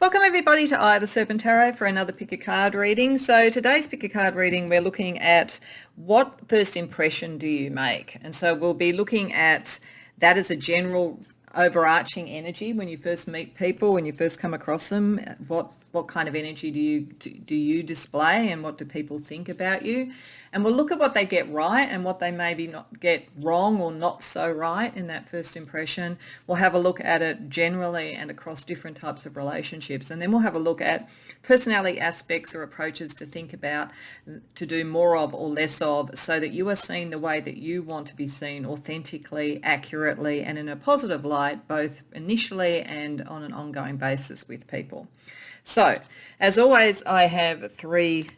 Welcome everybody to Eye of the Serpent Tarot for another pick a card reading. So today's pick a card reading, we're looking at what first impression do you make? And so we'll be looking at that as a general overarching energy when you first meet people, when you first come across them. What kind of energy do you display, and what do people think about you? And we'll look at what they get right and what they maybe not get wrong or not so right in that first impression. We'll have a look at it generally and across different types of relationships. And then we'll have a look at personality aspects or approaches to think about, to do more of or less of, so that you are seen the way that you want to be seen, authentically, accurately, and in a positive light, both initially and on an ongoing basis with people. So, as always, I have 3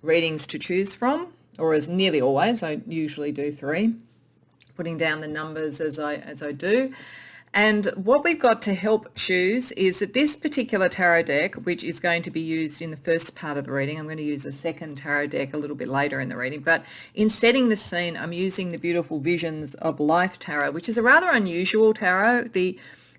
readings to choose from, or as nearly always, I usually do 3, putting down the numbers as I do. And what we've got to help choose is that this particular tarot deck, which is going to be used in the first part of the reading, I'm going to use a second tarot deck a little bit later in the reading, but in setting the scene, I'm using the beautiful Visions of Life tarot, which is a rather unusual tarot.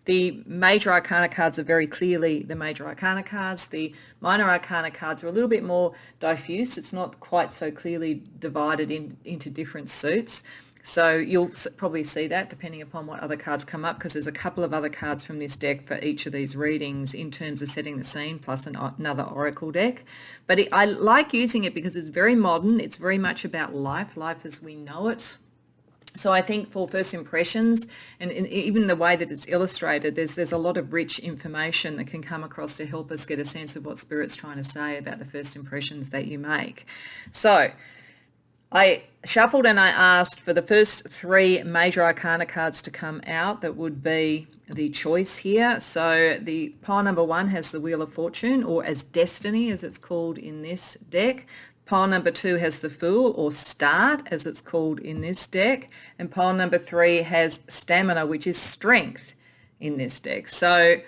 The major arcana cards are very clearly the major arcana cards. The minor arcana cards are a little bit more diffuse. It's not quite so clearly divided into different suits. So you'll probably see that depending upon what other cards come up, because there's a couple of other cards from this deck for each of these readings in terms of setting the scene, plus another oracle deck. But I like using it because it's very modern. It's very much about life as we know it. So I think for first impressions, and even the way that it's illustrated, there's a lot of rich information that can come across to help us get a sense of what Spirit's trying to say about the first impressions that you make. So I shuffled and I asked for the first 3 major arcana cards to come out. That would be the choice here. So the pile number 1 has the Wheel of Fortune, or as Destiny as it's called in this deck. Pile number 2 has the Fool, or Start as it's called in this deck. And pile number 3 has Stamina, which is Strength in this deck. So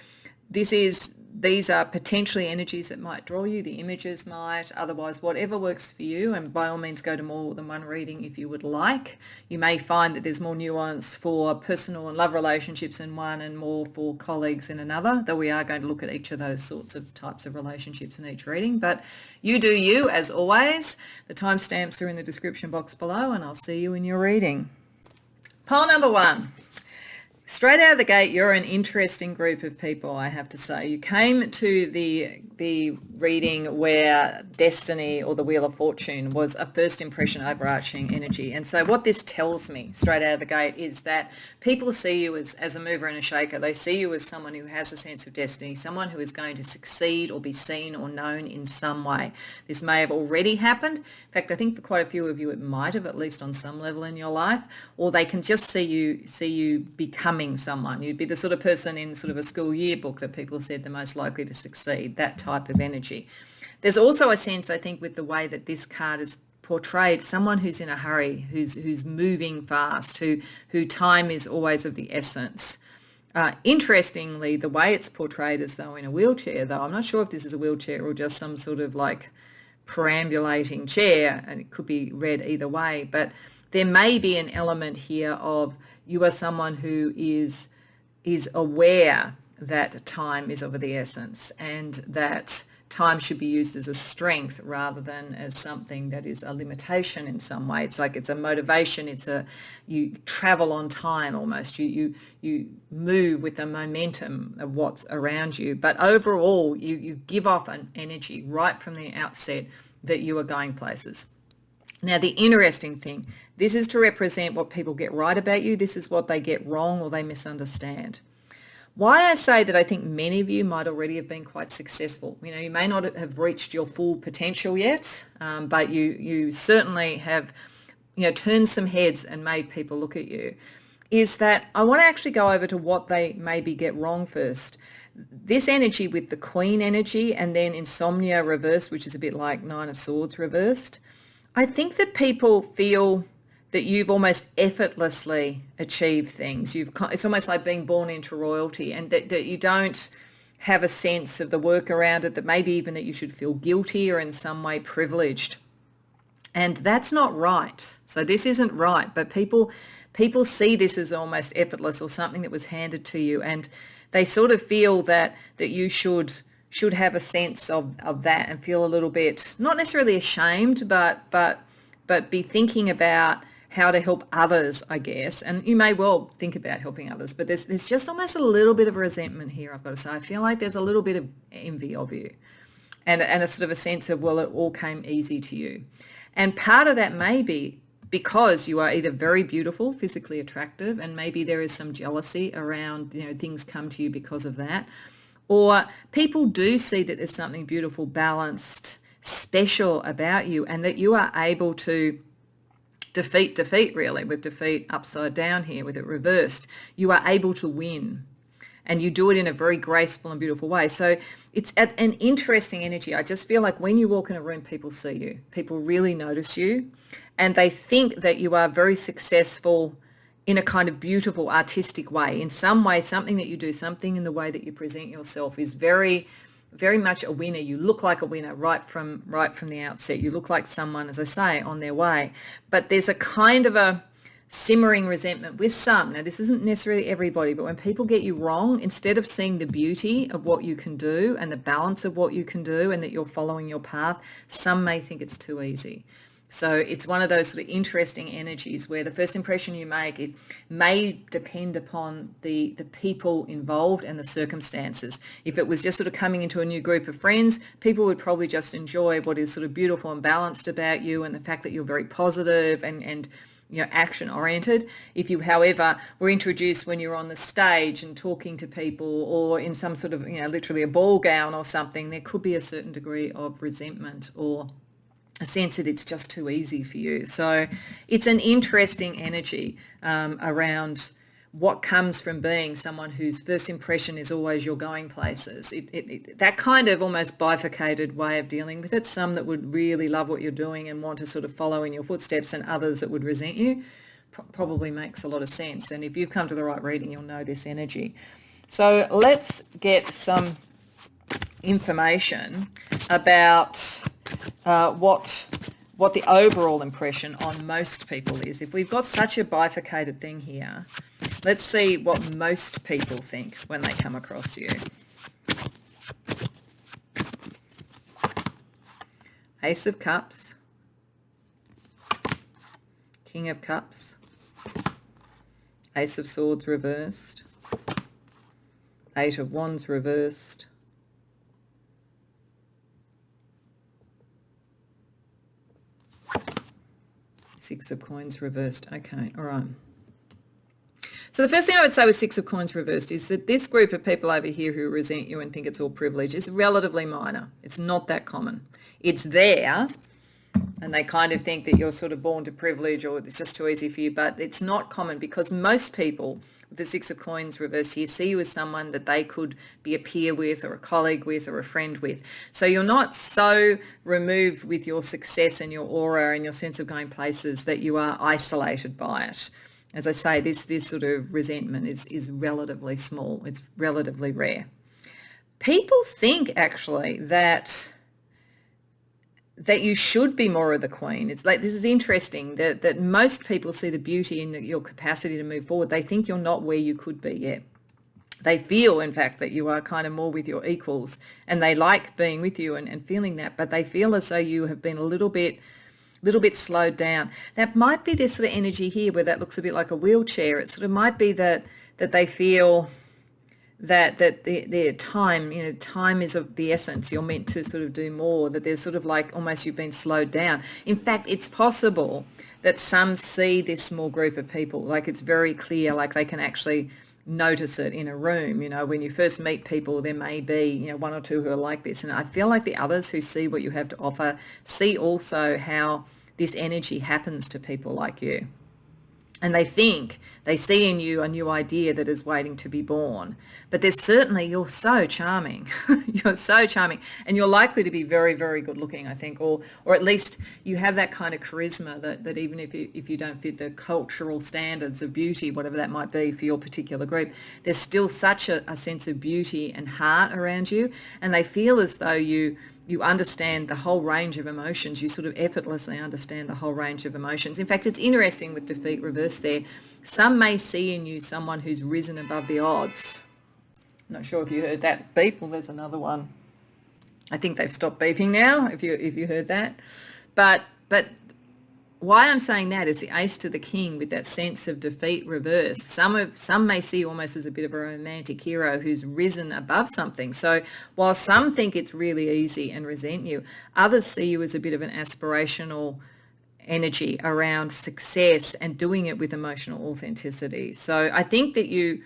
these are potentially energies that might draw you. The images might, otherwise whatever works for you, and by all means go to more than one reading if you would like. You may find that there's more nuance for personal and love relationships in one and more for colleagues in another, though we are going to look at each of those sorts of types of relationships in each reading. But you do you, as always. The timestamps are in the description box below, and I'll see you in your reading. Pile number 1. Straight out of the gate, you're an interesting group of people, I have to say. You came to the reading where Destiny, or the Wheel of Fortune, was a first impression overarching energy. And so what this tells me straight out of the gate is that people see you as a mover and a shaker. They see you as someone who has a sense of destiny, someone who is going to succeed or be seen or known in some way. This may have already happened. In fact, I think for quite a few of you it might have, at least on some level in your life, or they can just see you becoming someone. You'd be the sort of person in sort of a school yearbook that people said the most likely to succeed, that type of energy. There's also a sense, I think, with the way that this card is portrayed, someone who's in a hurry, who's moving fast, who time is always of the essence. Interestingly, the way it's portrayed as though in a wheelchair, though I'm not sure if this is a wheelchair or just some sort of like perambulating chair, and it could be read either way, but there may be an element here of you are someone who is aware that time is of the essence, and that time should be used as a strength rather than as something that is a limitation in some way. It's like it's a motivation. You travel on time almost. You move with the momentum of what's around you. But overall, you give off an energy right from the outset that you are going places. Now, the interesting thing, this is to represent what people get right about you. This is what they get wrong or they misunderstand. Why I say that I think many of you might already have been quite successful. You know, you may not have reached your full potential yet, but you certainly have, turned some heads and made people look at you, is that I want to actually go over to what they maybe get wrong first. This energy with the Queen energy and then Insomnia reversed, which is a bit like Nine of Swords reversed, I think that people feel that you've almost effortlessly achieved things. It's almost like being born into royalty, and that you don't have a sense of the work around it, that maybe even that you should feel guilty or in some way privileged. And that's not right. So this isn't right, but people see this as almost effortless or something that was handed to you, and they sort of feel that you should should have a sense of that and feel a little bit, not necessarily ashamed, but be thinking about how to help others, I guess. And you may well think about helping others, but there's just almost a little bit of resentment here, I've got to say. I feel like there's a little bit of envy of you and a sort of a sense of, well, it all came easy to you. And part of that may be because you are either very beautiful, physically attractive, and maybe there is some jealousy around, things come to you because of that. Or people do see that there's something beautiful, balanced, special about you, and that you are able to defeat really, with defeat upside down here, with it reversed. You are able to win, and you do it in a very graceful and beautiful way. So it's an interesting energy. I just feel like when you walk in a room, people see you. People really notice you, and they think that you are very successful in a kind of beautiful, artistic way. In some way, something that you do, something in the way that you present yourself is very, very much a winner. You look like a winner right from the outset. You look like someone, as I say, on their way. But there's a kind of a simmering resentment with some. Now, this isn't necessarily everybody, but when people get you wrong, instead of seeing the beauty of what you can do and the balance of what you can do and that you're following your path, some may think it's too easy. So it's one of those sort of interesting energies where the first impression you make, it may depend upon the people involved and the circumstances. If it was just sort of coming into a new group of friends, people would probably just enjoy what is sort of beautiful and balanced about you and the fact that you're very positive and action oriented. If you, however, were introduced when you're on the stage and talking to people or in some sort of, literally a ball gown or something, there could be a certain degree of resentment or a sense that it's just too easy for you. So it's an interesting energy around what comes from being someone whose first impression is always you're going places. That kind of almost bifurcated way of dealing with it, some that would really love what you're doing and want to sort of follow in your footsteps, and others that would resent you, probably makes a lot of sense. And if you've come to the right reading, you'll know this energy. So let's get some information about what the overall impression on most people is. If we've got such a bifurcated thing here, let's see what most people think when they come across you. Ace of Cups, King of Cups, Ace of Swords reversed, Eight of Wands reversed, Six of Coins reversed. Okay, all right. So the first thing I would say with Six of Coins reversed is that this group of people over here who resent you and think it's all privilege is relatively minor. It's not that common. It's there, and they kind of think that you're sort of born to privilege or it's just too easy for you, but it's not common because most people with the Six of Coins reversed here see you as someone that they could be a peer with or a colleague with or a friend with. So you're not so removed with your success and your aura and your sense of going places that you are isolated by it. As I say, this sort of resentment is relatively small. It's relatively rare. People think actually that you should be more of the queen. It's like, this is interesting that most people see the beauty in your capacity to move forward. They think you're not where you could be yet. They feel, in fact, that you are kind of more with your equals, and they like being with you and feeling that, but they feel as though you have been a little bit slowed down. That might be this sort of energy here where that looks a bit like a wheelchair. It sort of might be that they feel that their time, time is of the essence. You're meant to sort of do more, that there's sort of like almost you've been slowed down. In fact, it's possible that some see this small group of people, like it's very clear, like they can actually notice it in a room. When you first meet people, there may be, one or two who are like this. And I feel like the others who see what you have to offer see also how this energy happens to people like you. And they think they see in you a new idea that is waiting to be born. But there's certainly, you're so charming. You're so charming. And you're likely to be very, very good looking, I think, or at least you have that kind of charisma that even if you don't fit the cultural standards of beauty, whatever that might be for your particular group, there's still such a sense of beauty and heart around you. And they feel as though you understand the whole range of emotions. You sort of effortlessly understand the whole range of emotions. In fact, it's interesting with defeat reversed there. Some may see in you someone who's risen above the odds. I'm not sure if you heard that beep. Well, there's another one. I think they've stopped beeping now, if you heard that. But why I'm saying that is the ace to the king with that sense of defeat reversed. Some may see you almost as a bit of a romantic hero who's risen above something. So while some think it's really easy and resent you, others see you as a bit of an aspirational energy around success and doing it with emotional authenticity. So I think that you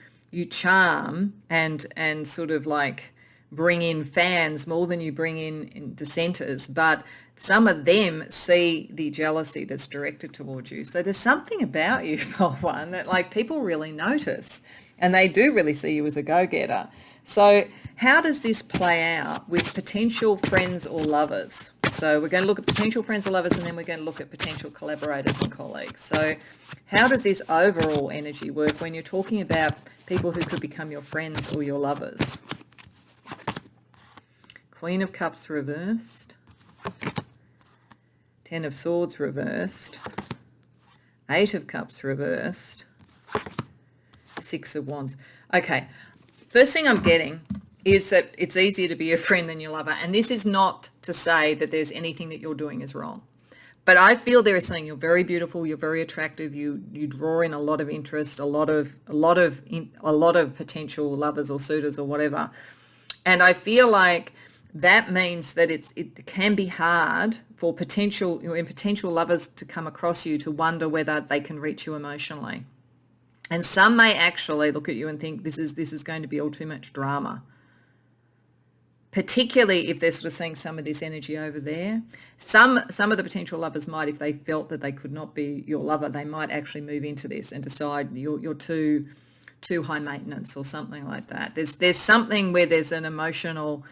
charm and sort of like bring in fans more than you bring in dissenters, but some of them see the jealousy that's directed towards you. So there's something about you, Pole One, that like people really notice, and they do really see you as a go-getter. So how does this play out with potential friends or lovers? So we're going to look at potential friends or lovers, and then we're going to look at potential collaborators and colleagues. So how does this overall energy work when you're talking about people who could become your friends or your lovers? Queen of Cups reversed. Ten of Swords reversed. Eight of Cups reversed. Six of Wands. Okay, first thing I'm getting is that it's easier to be your friend than your lover. And this is not to say that there's anything that you're doing is wrong. But I feel there is something. You're very beautiful, you're very attractive, you draw in a lot of interest, a lot of potential lovers or suitors or whatever. And I feel like that means that it can be hard for potential lovers to come across you to wonder whether they can reach you emotionally. And some may actually look at you and think this is going to be all too much drama. Particularly if they're sort of seeing some of this energy over there. Some of the potential lovers might, if they felt that they could not be your lover, they might actually move into this and decide you're too high maintenance or something like that. There's something where there's an emotional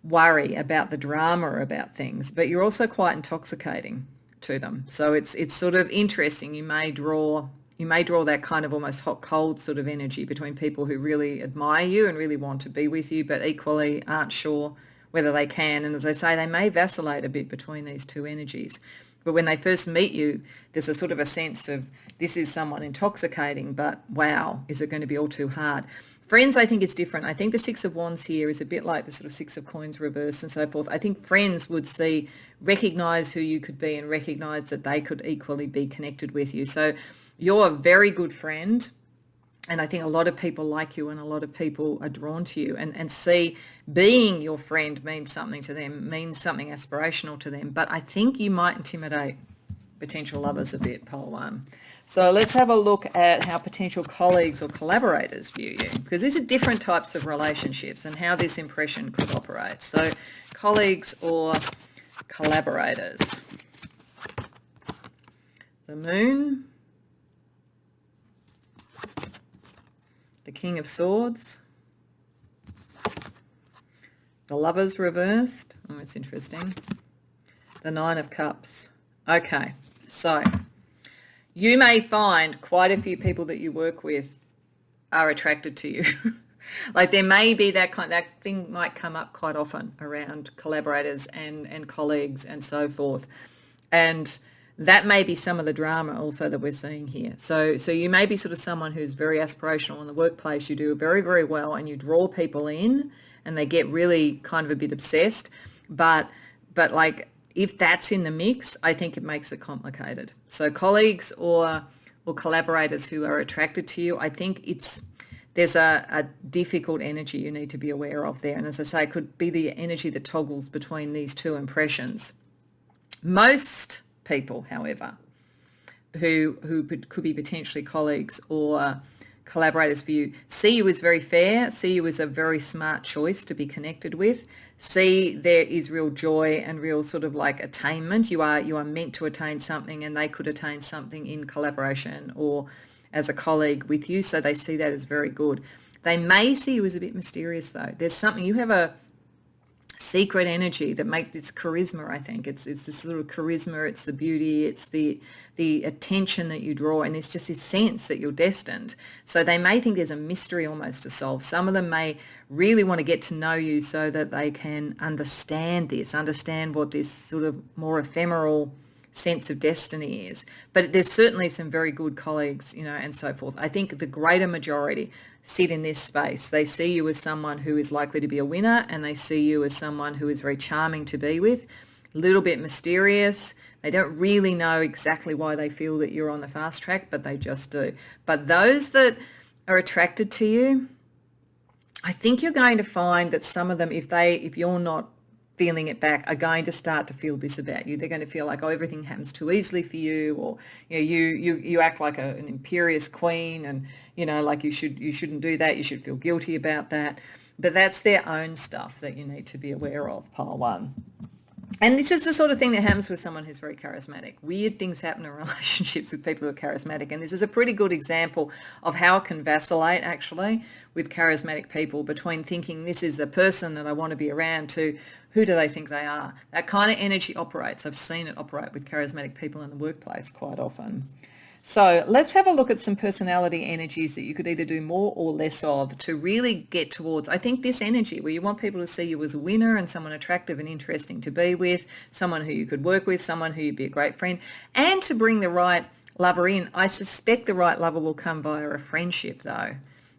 worry about the drama about things, but you're also quite intoxicating to them. So it's sort of interesting. You may draw that kind of almost hot cold sort of energy between people who really admire you and really want to be with you, but equally aren't sure whether they can. And as I say, they may vacillate a bit between these two energies. But when they first meet you, there's a sort of a sense of this is someone intoxicating, but wow, is it going to be all too hard? Friends, I think it's different. I think the Six of Wands here is a bit like the sort of Six of Coins reversed and so forth. I think friends would recognize who you could be and recognize that they could equally be connected with you. So you're a very good friend, and I think a lot of people like you and a lot of people are drawn to you and see being your friend means something to them, means something aspirational to them. But I think you might intimidate potential lovers a bit, Pole One. So let's have a look at how potential colleagues or collaborators view you, because these are different types of relationships and how this impression could operate. So colleagues or collaborators. The Moon, the King of Swords, the Lovers reversed. Oh, it's interesting. The Nine of Cups. Okay, so you may find quite a few people that you work with are attracted to you. Like there may be that thing might come up quite often around collaborators and colleagues and so forth. And that may be some of the drama also that we're seeing here. So you may be sort of someone who's very aspirational in the workplace. You do very, very well and you draw people in and they get really kind of a bit obsessed. But like if that's in the mix, I think it makes it complicated. So colleagues or collaborators who are attracted to you, I think there's a difficult energy you need to be aware of there. And as I say, it could be the energy that toggles between these two impressions. Most people, however, who could be potentially colleagues or collaborators for you, see you as very fair, see you as a very smart choice to be connected with, see there is real joy and real sort of like attainment. You are meant to attain something and they could attain something in collaboration or as a colleague with you, so they see that as very good. They may see you as a bit mysterious though. There's something, you have a secret energy that makes it's charisma. I think it's this sort of charisma, it's the beauty, it's the attention that you draw, and it's just this sense that you're destined. So they may think there's a mystery almost to solve. Some of them may really want to get to know you so that they can understand what this sort of more ephemeral sense of destiny is. But there's certainly some very good colleagues, and so forth. I think the greater majority, sit in this space. They see you as someone who is likely to be a winner, and they see you as someone who is very charming to be with, a little bit mysterious. They don't really know exactly why they feel that you're on the fast track, but they just do. But those that are attracted to you, I think you're going to find that some of them, if you're not feeling it back, are going to start to feel this about you. They're going to feel like, oh, everything happens too easily for you, or you act like an imperious queen, and like you shouldn't do that. You should feel guilty about that. But that's their own stuff that you need to be aware of, pile one. And this is the sort of thing that happens with someone who's very charismatic. Weird things happen in relationships with people who are charismatic. And this is a pretty good example of how it can vacillate, actually, with charismatic people, between thinking this is the person that I want to be around to who do they think they are. That kind of energy operates. I've seen it operate with charismatic people in the workplace quite often. So let's have a look at some personality energies that you could either do more or less of to really get towards, I think, this energy where you want people to see you as a winner and someone attractive and interesting to be with, someone who you could work with, someone who you'd be a great friend, and to bring the right lover in. I suspect the right lover will come via a friendship, though,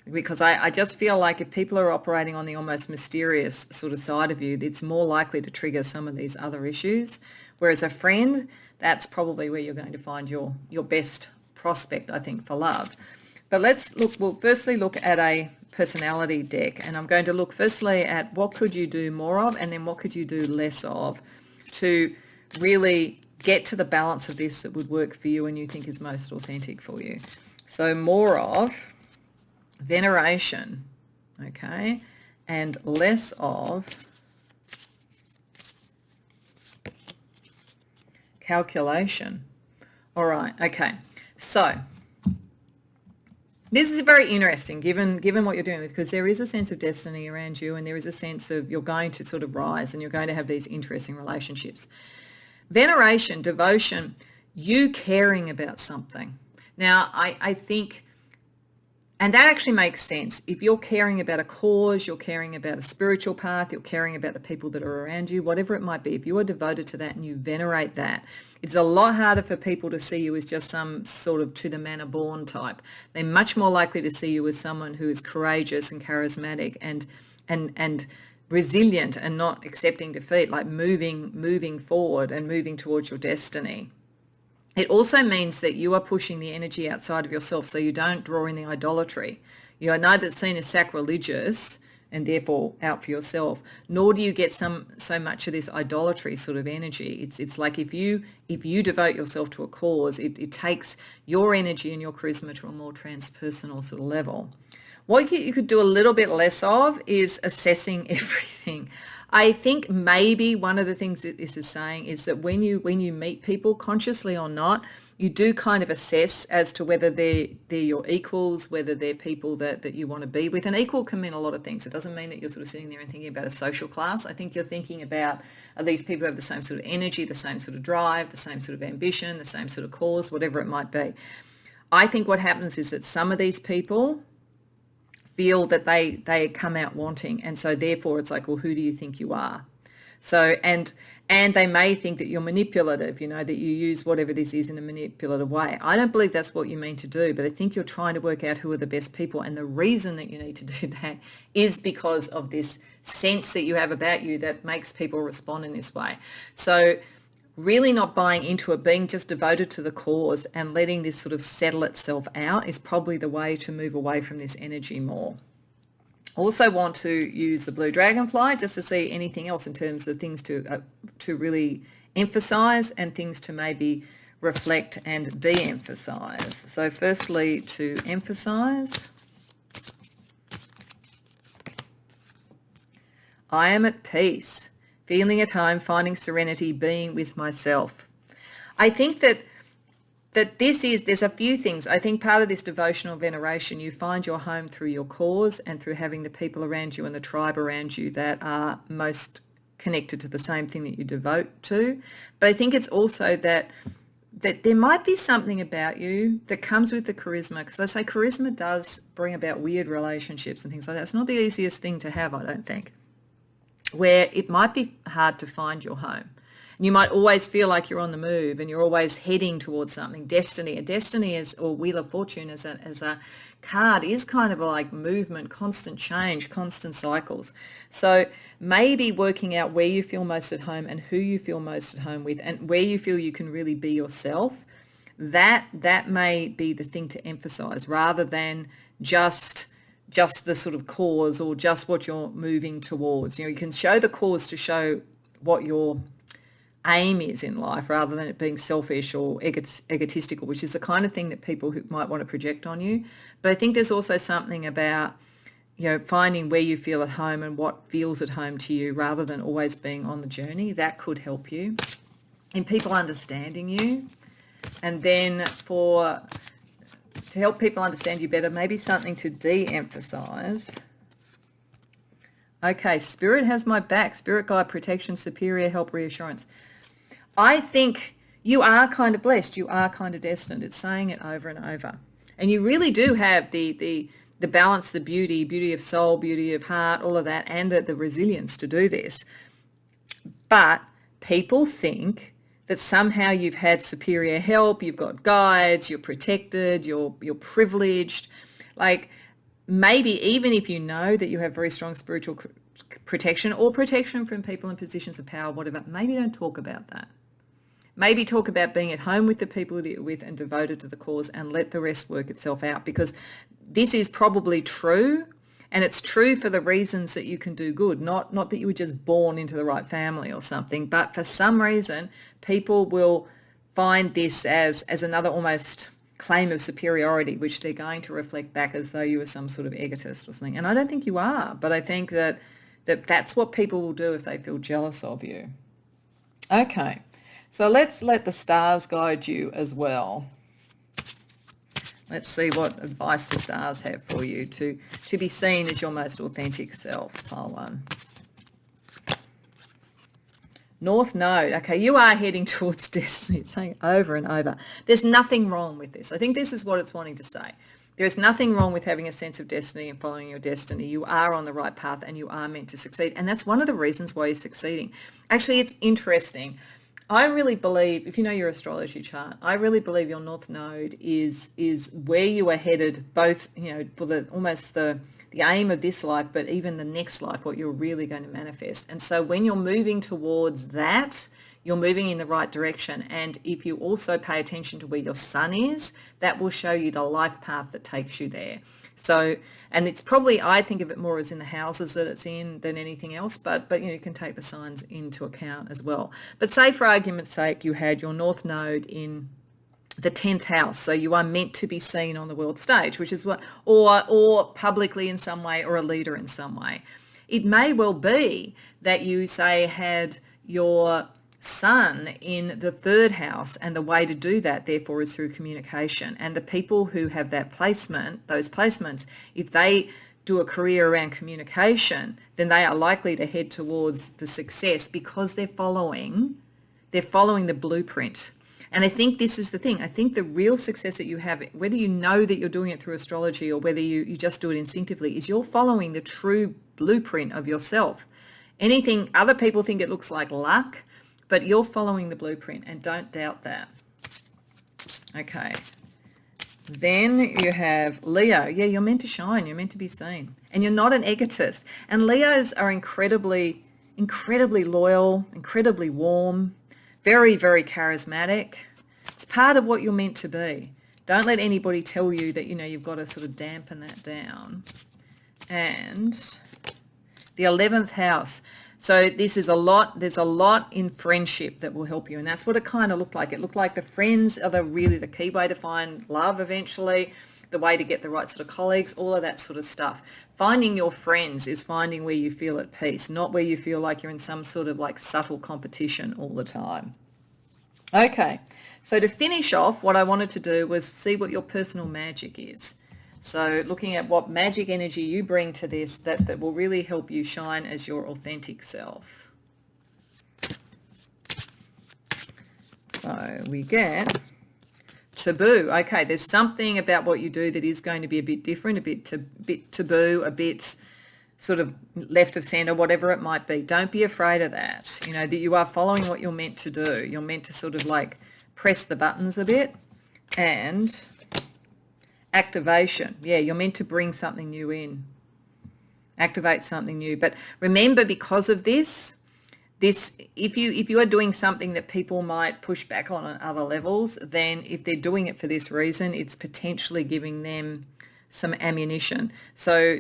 because I just feel like if people are operating on the almost mysterious sort of side of you, it's more likely to trigger some of these other issues. Whereas a friend, that's probably where you're going to find your best prospect, I think, for love. But we'll firstly look at a personality deck, and I'm going to look firstly at what could you do more of, and then what could you do less of to really get to the balance of this that would work for you and you think is most authentic for you. So more of veneration, okay, and less of calculation. All right, okay. So this is very interesting given what you're doing with, because there is a sense of destiny around you, and there is a sense of you're going to sort of rise and you're going to have these interesting relationships. Veneration, devotion, you caring about something. Now, I think, and that actually makes sense. If you're caring about a cause, you're caring about a spiritual path, you're caring about the people that are around you, whatever it might be, if you are devoted to that and you venerate that, it's a lot harder for people to see you as just some sort of to the manner born type. They're much more likely to see you as someone who is courageous and charismatic and resilient and not accepting defeat, like moving forward and moving towards your destiny. It also means that you are pushing the energy outside of yourself, so you don't draw in the idolatry. You are neither seen as sacrilegious and therefore out for yourself, nor do you get so much of this idolatry sort of energy. It's like if you devote yourself to a cause, it takes your energy and your charisma to a more transpersonal sort of level. What you could do a little bit less of is assessing everything. I think maybe one of the things that this is saying is that when you meet people, consciously or not, you do kind of assess as to whether they're your equals, whether they're people that you want to be with. And equal can mean a lot of things. It doesn't mean that you're sort of sitting there and thinking about a social class. I think you're thinking about, are these people who have the same sort of energy, the same sort of drive, the same sort of ambition, the same sort of cause, whatever it might be. I think what happens is that some of these people feel that they come out wanting, and so therefore it's like, well, who do you think you are? So and they may think that you're manipulative, that you use whatever this is in a manipulative way. I don't believe that's what you mean to do, but I think you're trying to work out who are the best people, and the reason that you need to do that is because of this sense that you have about you that makes people respond in this way. So really not buying into it, being just devoted to the cause and letting this sort of settle itself out is probably the way to move away from this energy more. Also want to use the blue dragonfly just to see anything else in terms of things to really emphasize and things to maybe reflect and de-emphasize. So firstly, to emphasize, I am at peace, feeling at home, finding serenity, being with myself. I think that there's a few things. I think part of this devotional veneration, you find your home through your cause and through having the people around you and the tribe around you that are most connected to the same thing that you devote to. But I think it's also that there might be something about you that comes with the charisma, because I say charisma does bring about weird relationships and things like that. It's not the easiest thing to have, I don't think, where it might be hard to find your home. And you might always feel like you're on the move and you're always heading towards something. Destiny. A destiny is, or Wheel of Fortune as a card is kind of like movement, constant change, constant cycles. So maybe working out where you feel most at home and who you feel most at home with and where you feel you can really be yourself, that may be the thing to emphasize rather than just the sort of cause or just what you're moving towards. You can show the cause to show what your aim is in life rather than it being selfish or egotistical, which is the kind of thing that people who might want to project on you. But I think there's also something about, finding where you feel at home and what feels at home to you rather than always being on the journey. That could help you in people understanding you. And then to help people understand you better, maybe something to de-emphasize. Okay, Spirit has my back. Spirit guide, protection, superior help, reassurance. I think you are kind of blessed. You are kind of destined. It's saying it over and over. And you really do have the balance, the beauty of soul, beauty of heart, all of that, and the resilience to do this. But people think that somehow you've had superior help, you've got guides, you're protected, you're privileged. Like maybe even if you know that you have very strong spiritual protection or protection from people in positions of power, whatever, maybe don't talk about that. Maybe talk about being at home with the people that you're with and devoted to the cause and let the rest work itself out, because this is probably true. And it's true for the reasons that you can do good, not that you were just born into the right family or something, but for some reason, people will find this as another almost claim of superiority, which they're going to reflect back as though you were some sort of egotist or something. And I don't think you are, but I think that's what people will do if they feel jealous of you. Okay, so let's let the stars guide you as well. Let's see what advice the stars have for you to be seen as your most authentic self. Pile 1. North Node. Okay, you are heading towards destiny. It's saying over and over. There's nothing wrong with this. I think this is what it's wanting to say. There's nothing wrong with having a sense of destiny and following your destiny. You are on the right path and you are meant to succeed. And that's one of the reasons why you're succeeding. Actually, it's interesting. I really believe, if you know your astrology chart, I really believe your North Node is where you are headed, both, for the aim of this life, but even the next life, what you're really going to manifest. And so when you're moving towards that, you're moving in the right direction. And if you also pay attention to where your sun is, that will show you the life path that takes you there. So, and it's probably, I think of it more as in the houses that it's in than anything else, but you can take the signs into account as well. But say for argument's sake, you had your North Node in the 10th house, so you are meant to be seen on the world stage, which is what, or publicly in some way, or a leader in some way. It may well be that you say had your sun in the 3rd house, and the way to do that therefore is through communication. And the people who have that placement, those placements, if they do a career around communication, then they are likely to head towards the success because they're following the blueprint. And I think this is the thing. I think the real success that you have, whether you know that you're doing it through astrology or whether you just do it instinctively, is you're following the true blueprint of yourself. Anything other people think it looks like luck, but you're following the blueprint, and don't doubt that. Okay. Then you have Leo. Yeah, you're meant to shine. You're meant to be seen. And you're not an egotist. And Leos are incredibly loyal, incredibly warm, very, very charismatic. It's part of what you're meant to be. Don't let anybody tell you that, you've got to sort of dampen that down. And the 11th house. So this is there's a lot in friendship that will help you. And that's what it kind of looked like. It looked like the friends are really the key way to find love eventually, the way to get the right sort of colleagues, all of that sort of stuff. Finding your friends is finding where you feel at peace, not where you feel like you're in some sort of like subtle competition all the time. Okay, so to finish off, what I wanted to do was see what your personal magic is. So looking at what magic energy you bring to this that will really help you shine as your authentic self. So we get taboo. Okay, there's something about what you do that is going to be a bit different, a bit taboo, a bit sort of left of center, whatever it might be. Don't be afraid of that. You know, that you are following what you're meant to do. You're meant to sort of like press the buttons a bit. And activation. Yeah, you're meant to bring something new in. Activate something new. But remember, because of this, if you are doing something that people might push back on other levels, then if they're doing it for this reason, it's potentially giving them some ammunition. So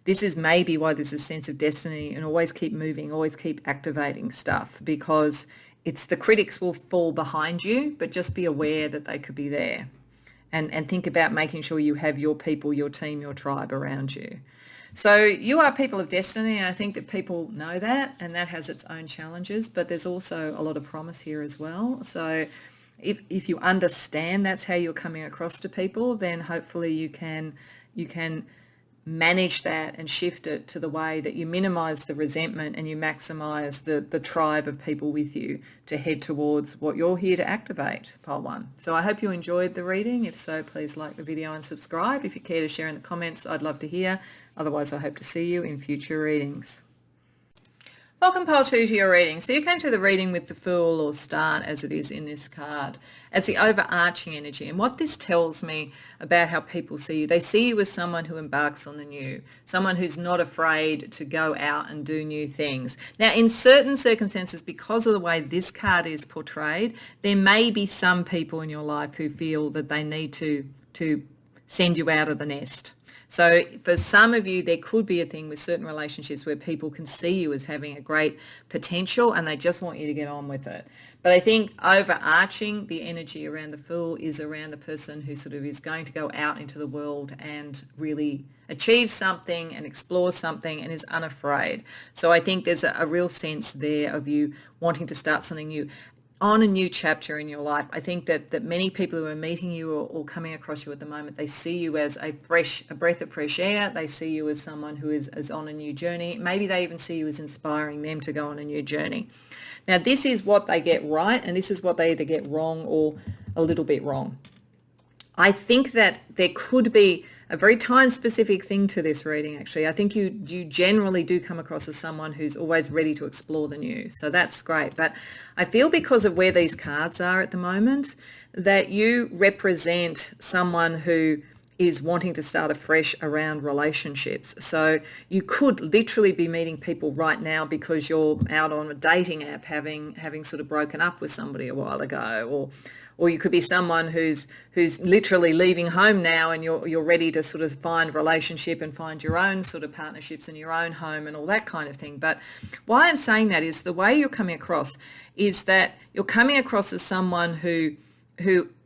this is maybe why there's a sense of destiny, and always keep moving, always keep activating stuff, because it's the critics will fall behind you, but just be aware that they could be there, and think about making sure you have your people, your team, your tribe around you. So you are people of destiny, and I think that people know that, and that has its own challenges, but there's also a lot of promise here as well. So if you understand that's how you're coming across to people, then hopefully you can manage that and shift it to the way that you minimize the resentment and you maximize the tribe of people with you to head towards what you're here to activate, pile one. So I hope you enjoyed the reading. If so, please like the video and subscribe. If you care to share in the comments, I'd love to hear. Otherwise, I hope to see you in future readings. Welcome, pile two, to your reading. So you came to the reading with the Fool, or Start as it is in this card, as the overarching energy. And what this tells me about how people see you, they see you as someone who embarks on the new, someone who's not afraid to go out and do new things. Now, in certain circumstances, because of the way this card is portrayed, there may be some people in your life who feel that they need to send you out of the nest. So for some of you, there could be a thing with certain relationships where people can see you as having a great potential and they just want you to get on with it. But I think overarching the energy around the Fool is around the person who sort of is going to go out into the world and really achieve something and explore something and is unafraid. So I think there's a real sense there of you wanting to start something new, on a new chapter in your life. I think that many people who are meeting you or coming across you at the moment, they see you as a breath of fresh air. They see you as someone who is on a new journey. Maybe they even see you as inspiring them to go on a new journey. Now, this is what they get right, and this is what they either get wrong or a little bit wrong. I think that there could be a very time-specific thing to this reading, actually. I think you generally do come across as someone who's always ready to explore the new. So that's great. But I feel because of where these cards are at the moment, that you represent someone who is wanting to start afresh around relationships. So you could literally be meeting people right now because you're out on a dating app having sort of broken up with somebody a while ago, or you could be someone who's literally leaving home now and you're ready to sort of find relationship and find your own sort of partnerships in your own home and all that kind of thing. But why I'm saying that is the way you're coming across is that you're coming across as someone who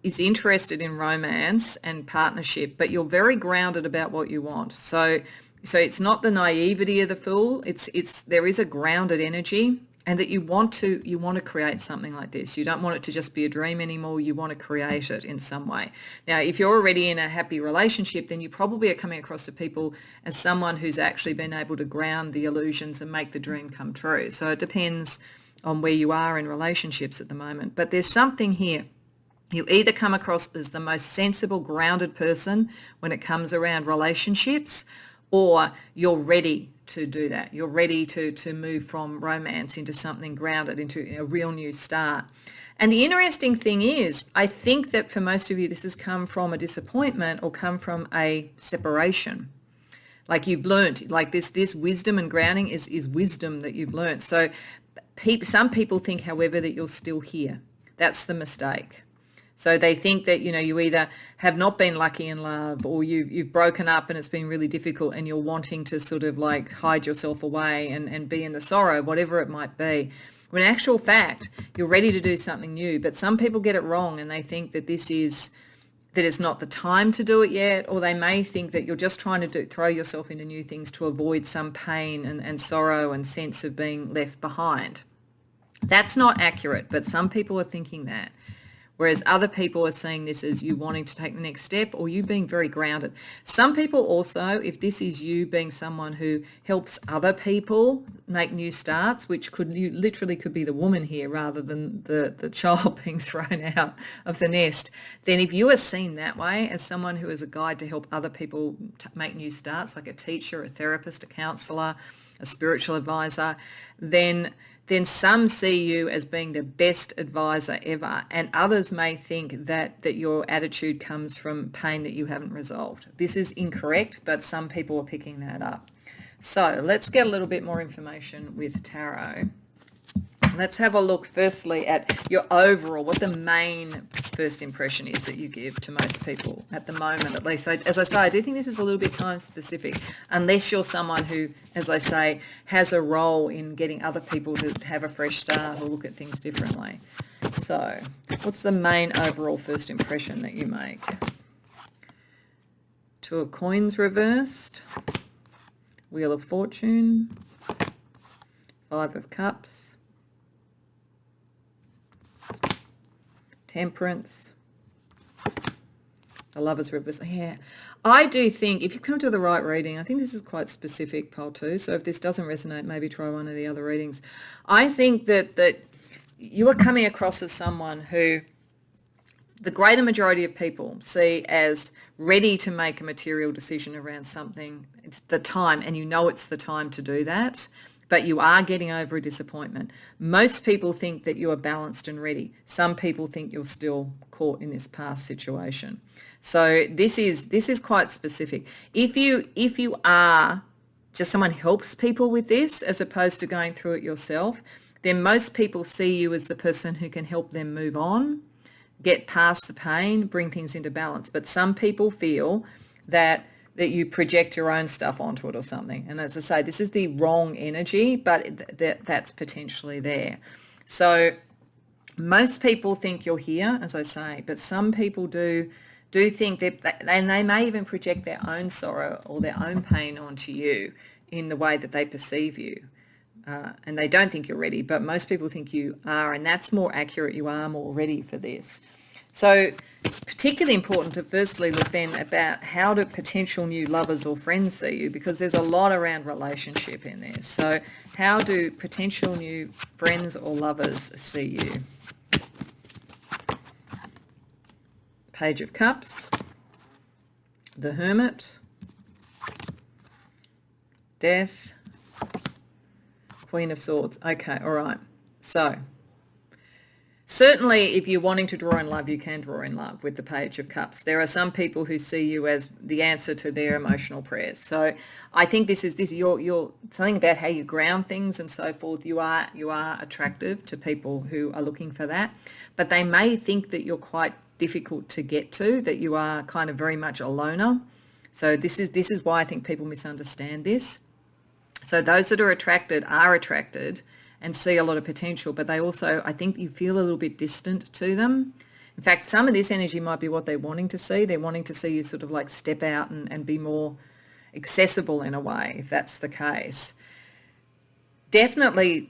is interested in romance and partnership, but you're very grounded about what you want. So it's not the naivety of the Fool. There is a grounded energy, and that you want to create something like this. You don't want it to just be a dream anymore. You want to create it in some way. Now, if you're already in a happy relationship, then you probably are coming across to people as someone who's actually been able to ground the illusions and make the dream come true. So it depends on where you are in relationships at the moment. But there's something here. You either come across as the most sensible, grounded person when it comes around relationships, or you're ready to do that. You're ready to move from romance into something grounded, into a real new start. And the interesting thing is, I think that for most of you, this has come from a disappointment or come from a separation. Like you've learned, like this wisdom and grounding is wisdom that you've learned. So some people think, however, that you're still here. That's the mistake. So they think that, you either have not been lucky in love, or you've broken up and it's been really difficult and you're wanting to sort of like hide yourself away and be in the sorrow, whatever it might be. When in actual fact, you're ready to do something new. But some people get it wrong and they think that that it's not the time to do it yet, or they may think that you're just trying to throw yourself into new things to avoid some pain and sorrow and sense of being left behind. That's not accurate, but some people are thinking that. Whereas other people are seeing this as you wanting to take the next step or you being very grounded. Some people also, if this is you being someone who helps other people make new starts, which you literally could be the woman here rather than the child being thrown out of the nest, then if you are seen that way as someone who is a guide to help other people make new starts, like a teacher, a therapist, a counsellor, a spiritual advisor, then some see you as being the best advisor ever, and others may think that your attitude comes from pain that you haven't resolved. This is incorrect, but some people are picking that up. So let's get a little bit more information with tarot. Let's have a look firstly at your overall, what the main first impression is that you give to most people at the moment, at least. So, as I say, I do think this is a little bit time specific, unless you're someone who, as I say, has a role in getting other people to have a fresh start or look at things differently. So what's the main overall first impression that you make? Two of Coins reversed, Wheel of Fortune, Five of Cups, Temperance, the Lovers reverse. Yeah, I do think if you come to the right reading, I think this is quite specific, pile 2. So if this doesn't resonate, maybe try one of the other readings. I think that you are coming across as someone who the greater majority of people see as ready to make a material decision around something. It's the time, and you know it's the time to do that. But you are getting over a disappointment. Most people think that you are balanced and ready. Some people think you're still caught in this past situation. So this is quite specific. If you are just someone who helps people with this as opposed to going through it yourself, then most people see you as the person who can help them move on, get past the pain, bring things into balance. But some people feel that you project your own stuff onto it or something. And as I say, this is the wrong energy, but that's potentially there. So most people think you're here, as I say, but some people do think that, and they may even project their own sorrow or their own pain onto you in the way that they perceive you. And they don't think you're ready, but most people think you are, and that's more accurate. You are more ready for this. So it's particularly important to firstly look then about how do potential new lovers or friends see you, because there's a lot around relationship in this. So how do potential new friends or lovers see you? Page of Cups, the Hermit, Death, Queen of Swords. Okay, all right. So certainly, if you're wanting to draw in love, you can draw in love with the Page of Cups. There are some people who see you as the answer to their emotional prayers. So I think this is you're something about how you ground things and so forth. You are attractive to people who are looking for that, but they may think that you're quite difficult to get to, that you are kind of very much a loner. So this is why I think people misunderstand this. So those that are attracted and see a lot of potential, but they also, I think you feel a little bit distant to them. In fact, some of this energy might be what they're wanting to see. They're wanting to see you sort of like step out and be more accessible in a way, if that's the case. Definitely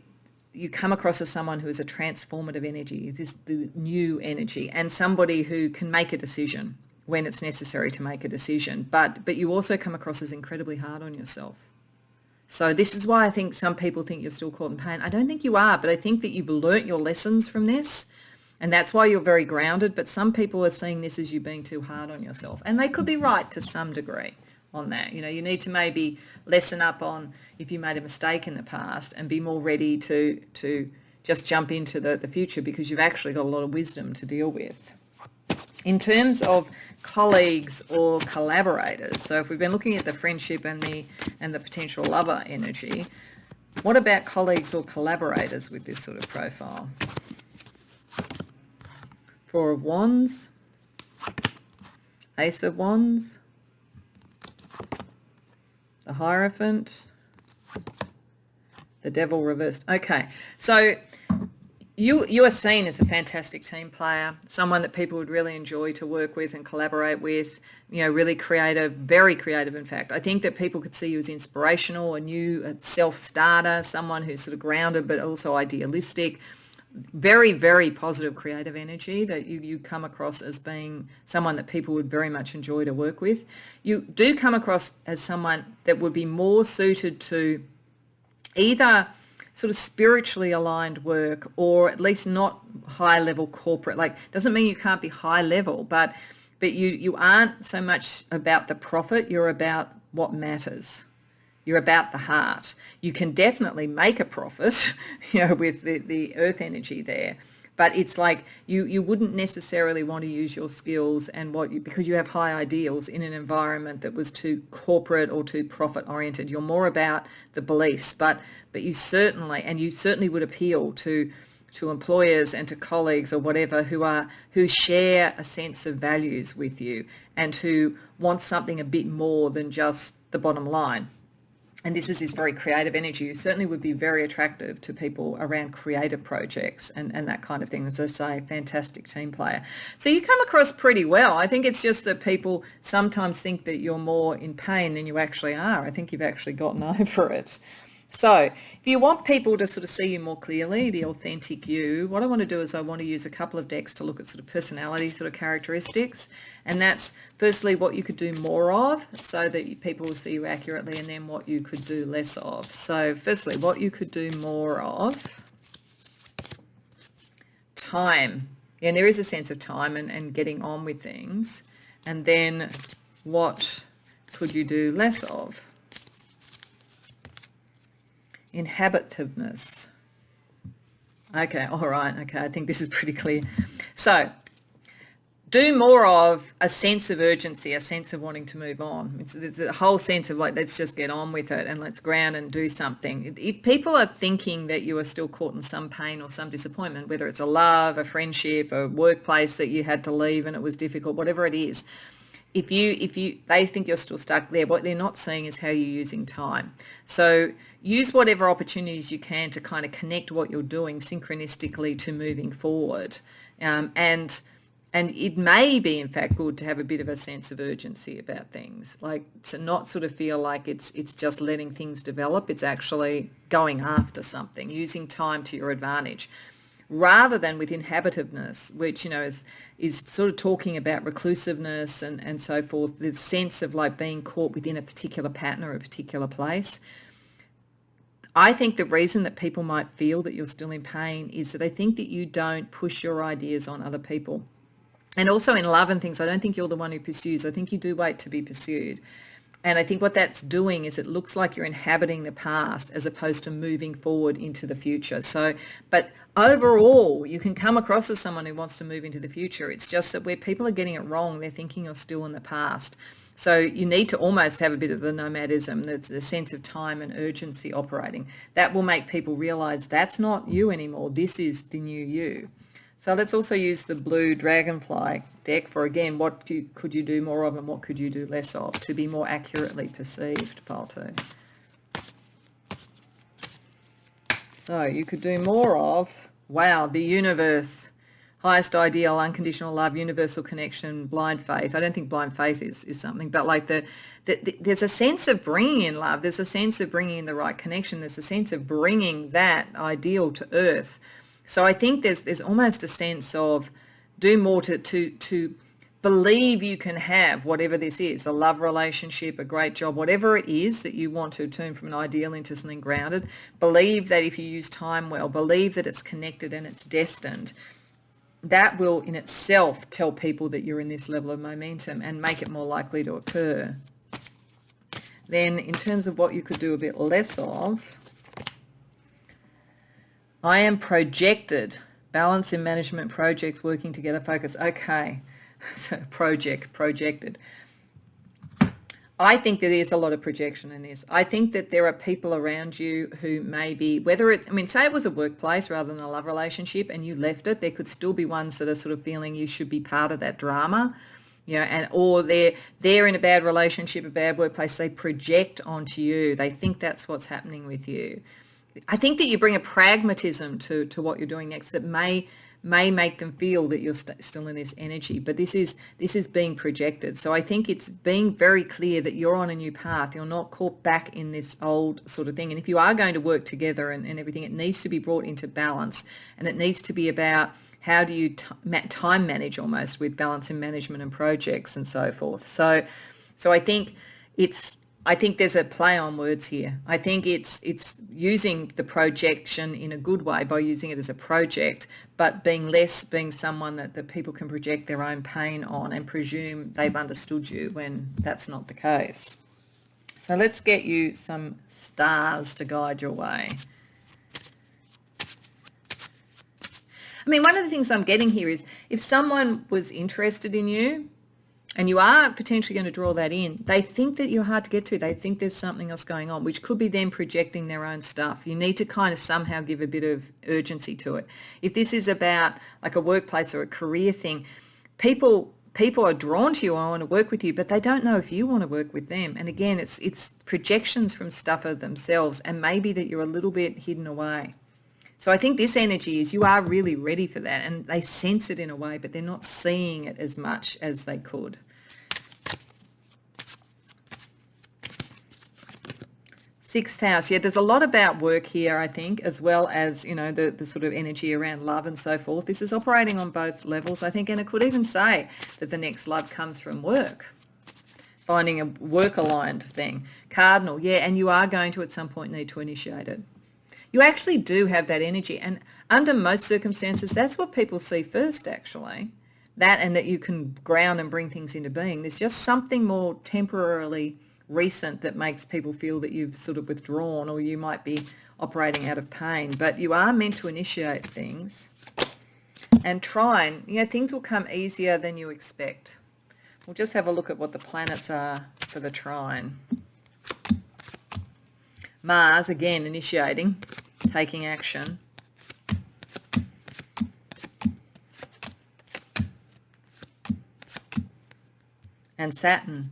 you come across as someone who is a transformative energy, this the new energy, and somebody who can make a decision when it's necessary to make a decision. But you also come across as incredibly hard on yourself. So this is why I think some people think you're still caught in pain. I don't think you are, but I think that you've learnt your lessons from this, and that's why you're very grounded. But some people are seeing this as you being too hard on yourself, and they could be right to some degree on that. You know, you need to maybe lessen up on if you made a mistake in the past and be more ready to just jump into the future, because you've actually got a lot of wisdom to deal with. In terms of colleagues or collaborators, so if we've been looking at the friendship and the potential lover energy, what about colleagues or collaborators with this sort of profile? Four of Wands, Ace of Wands, the Hierophant, the Devil reversed. Okay, so you are seen as a fantastic team player, someone that people would really enjoy to work with and collaborate with, you know, really creative, very creative, in fact. I think that people could see you as inspirational, a self-starter, someone who's sort of grounded but also idealistic. very, very positive creative energy, that you come across as being someone that people would very much enjoy to work with. You do come across as someone that would be more suited to either sort of spiritually aligned work, or at least not high level corporate. Like, doesn't mean you can't be high level, but you aren't so much about the profit, you're about what matters. You're about the heart. You can definitely make a profit, with the earth energy there, but it's like you wouldn't necessarily want to use your skills and because you have high ideals in an environment that was too corporate or too profit oriented. You're more about the beliefs, but you certainly would appeal to employers and to colleagues or whatever who share a sense of values with you and who want something a bit more than just the bottom line. And this is this very creative energy. You certainly would be very attractive to people around creative projects and that kind of thing. As I say, fantastic team player. So you come across pretty well. I think it's just that people sometimes think that you're more in pain than you actually are. I think you've actually gotten over it. So if you want people to sort of see you more clearly, the authentic you, what I want to do is I want to use a couple of decks to look at sort of personality sort of characteristics. And that's firstly what you could do more of so that people will see you accurately, and then what you could do less of. So firstly, what you could do more of. Time. Yeah, and there is a sense of time and getting on with things. And then what could you do less of? Inhabitiveness. Okay, all right, okay, I think this is pretty clear. So do more of a sense of urgency, a sense of wanting to move on. It's a whole sense of like, let's just get on with it and let's ground and do something. If people are thinking that you are still caught in some pain or some disappointment, whether it's a love, a friendship, a workplace that you had to leave and it was difficult, whatever it is, if they think you're still stuck there, what they're not seeing is how you're using time. So use whatever opportunities you can to kind of connect what you're doing synchronistically to moving forward. And it may be, in fact, good to have a bit of a sense of urgency about things, like to not sort of feel like it's just letting things develop. It's actually going after something, using time to your advantage, rather than with inhabitiveness, which, is sort of talking about reclusiveness and so forth, the sense of like being caught within a particular pattern or a particular place. I think the reason that people might feel that you're still in pain is that they think that you don't push your ideas on other people. And also in love and things, I don't think you're the one who pursues. I think you do wait to be pursued. And I think what that's doing is it looks like you're inhabiting the past as opposed to moving forward into the future. So, but overall, you can come across as someone who wants to move into the future. It's just that where people are getting it wrong, they're thinking you're still in the past. So you need to almost have a bit of the nomadism, that's the sense of time and urgency operating. That will make people realize that's not you anymore. This is the new you. So let's also use the blue dragonfly deck for, again, what could you do more of and what could you do less of to be more accurately perceived, pile 2. So you could do more of, wow, the universe, highest ideal, unconditional love, universal connection, blind faith. I don't think blind faith is something, but like there's a sense of bringing in love. There's a sense of bringing in the right connection. There's a sense of bringing that ideal to earth. So I think there's almost a sense of do more to believe you can have whatever this is, a love relationship, a great job, whatever it is that you want to turn from an ideal into something grounded. Believe that if you use time well, believe that it's connected and it's destined. That will in itself tell people that you're in this level of momentum and make it more likely to occur. Then in terms of what you could do a bit less of, I am projected. Balance in management, projects, working together, focus. Okay, so projected. I think that there's a lot of projection in this. I think that there are people around you who maybe, say it was a workplace rather than a love relationship and you left it, there could still be ones that are sort of feeling you should be part of that drama, or they're in a bad relationship, a bad workplace, they project onto you. They think that's what's happening with you. I think that you bring a pragmatism to what you're doing next that may may make them feel that you're still in this energy, but this is being projected. So I think it's being very clear that you're on a new path. You're not caught back in this old sort of thing. And if you are going to work together and everything, it needs to be brought into balance, and it needs to be about how do you time manage almost with balance and management and projects and so forth. So I think there's a play on words here. I think it's using the projection in a good way by using it as a project, but being someone that people can project their own pain on and presume they've understood you when that's not the case. So let's get you some stars to guide your way. I mean, one of the things I'm getting here is if someone was interested in you, and you are potentially going to draw that in, they think that you're hard to get to. They think there's something else going on, which could be them projecting their own stuff. You need to kind of somehow give a bit of urgency to it. If this is about like a workplace or a career thing, people are drawn to you, I want to work with you, but they don't know if you want to work with them. And again, it's projections from stuff of themselves, and maybe that you're a little bit hidden away. So I think this energy is you are really ready for that, and they sense it in a way, but they're not seeing it as much as they could. Sixth house. Yeah, there's a lot about work here, I think, as well as, you know, the sort of energy around love and so forth. This is operating on both levels, I think, and it could even say that the next love comes from work, finding a work-aligned thing. Cardinal, yeah, and you are going to at some point need to initiate it. You actually do have that energy, and under most circumstances, that's what people see first, actually. That, and that you can ground and bring things into being. There's just something more temporarily recent that makes people feel that you've sort of withdrawn, or you might be operating out of pain. But you are meant to initiate things and try, and, you know, things will come easier than you expect. We'll just have a look at what the planets are for the trine. Mars, again, initiating, taking action. And Saturn,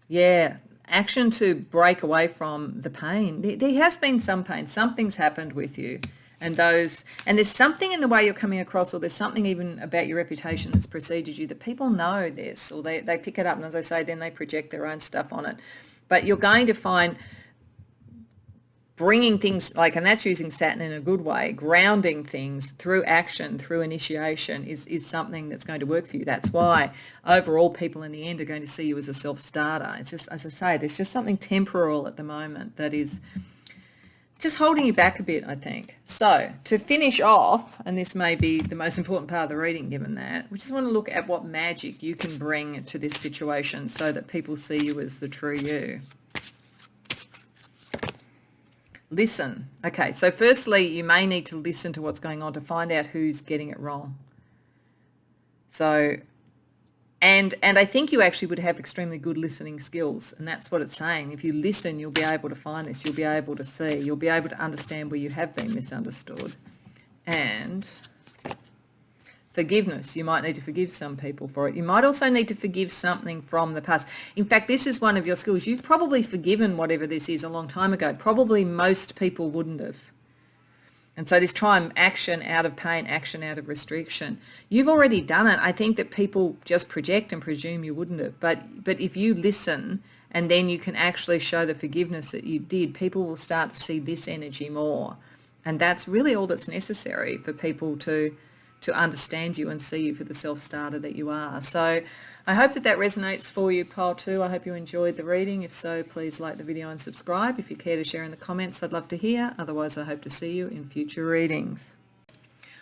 yeah, action to break away from the pain. There has been some pain. Something's happened with you. And there's something in the way you're coming across, or there's something even about your reputation that's preceded you that people know this, or they pick it up, and as I say, then they project their own stuff on it. But you're going to find bringing things like, and that's using Saturn in a good way, grounding things through action, through initiation is something that's going to work for you. That's why overall people in the end are going to see you as a self-starter. It's just, as I say, there's just something temporal at the moment that is just holding you back a bit, I think. So to finish off, and this may be the most important part of the reading given that, we just want to look at what magic you can bring to this situation so that people see you as the true you. Listen. Okay, so firstly, you may need to listen to what's going on to find out who's getting it wrong. So, and I think you actually would have extremely good listening skills, and that's what it's saying. If you listen, you'll be able to find this. You'll be able to see. You'll be able to understand where you have been misunderstood. And forgiveness. You might need to forgive some people for it. You might also need to forgive something from the past. In fact, this is one of your skills. You've probably forgiven whatever this is a long time ago. Probably most people wouldn't have. And so this time, action out of pain, action out of restriction. You've already done it. I think that people just project and presume you wouldn't have. But if you listen and then you can actually show the forgiveness that you did, people will start to see this energy more. And that's really all that's necessary for people to understand you and see you for the self-starter that you are. So I hope that resonates for you, pile 2. I hope you enjoyed the reading. If so, please like the video and subscribe. If you care to share in the comments, I'd love to hear. Otherwise, I hope to see you in future readings.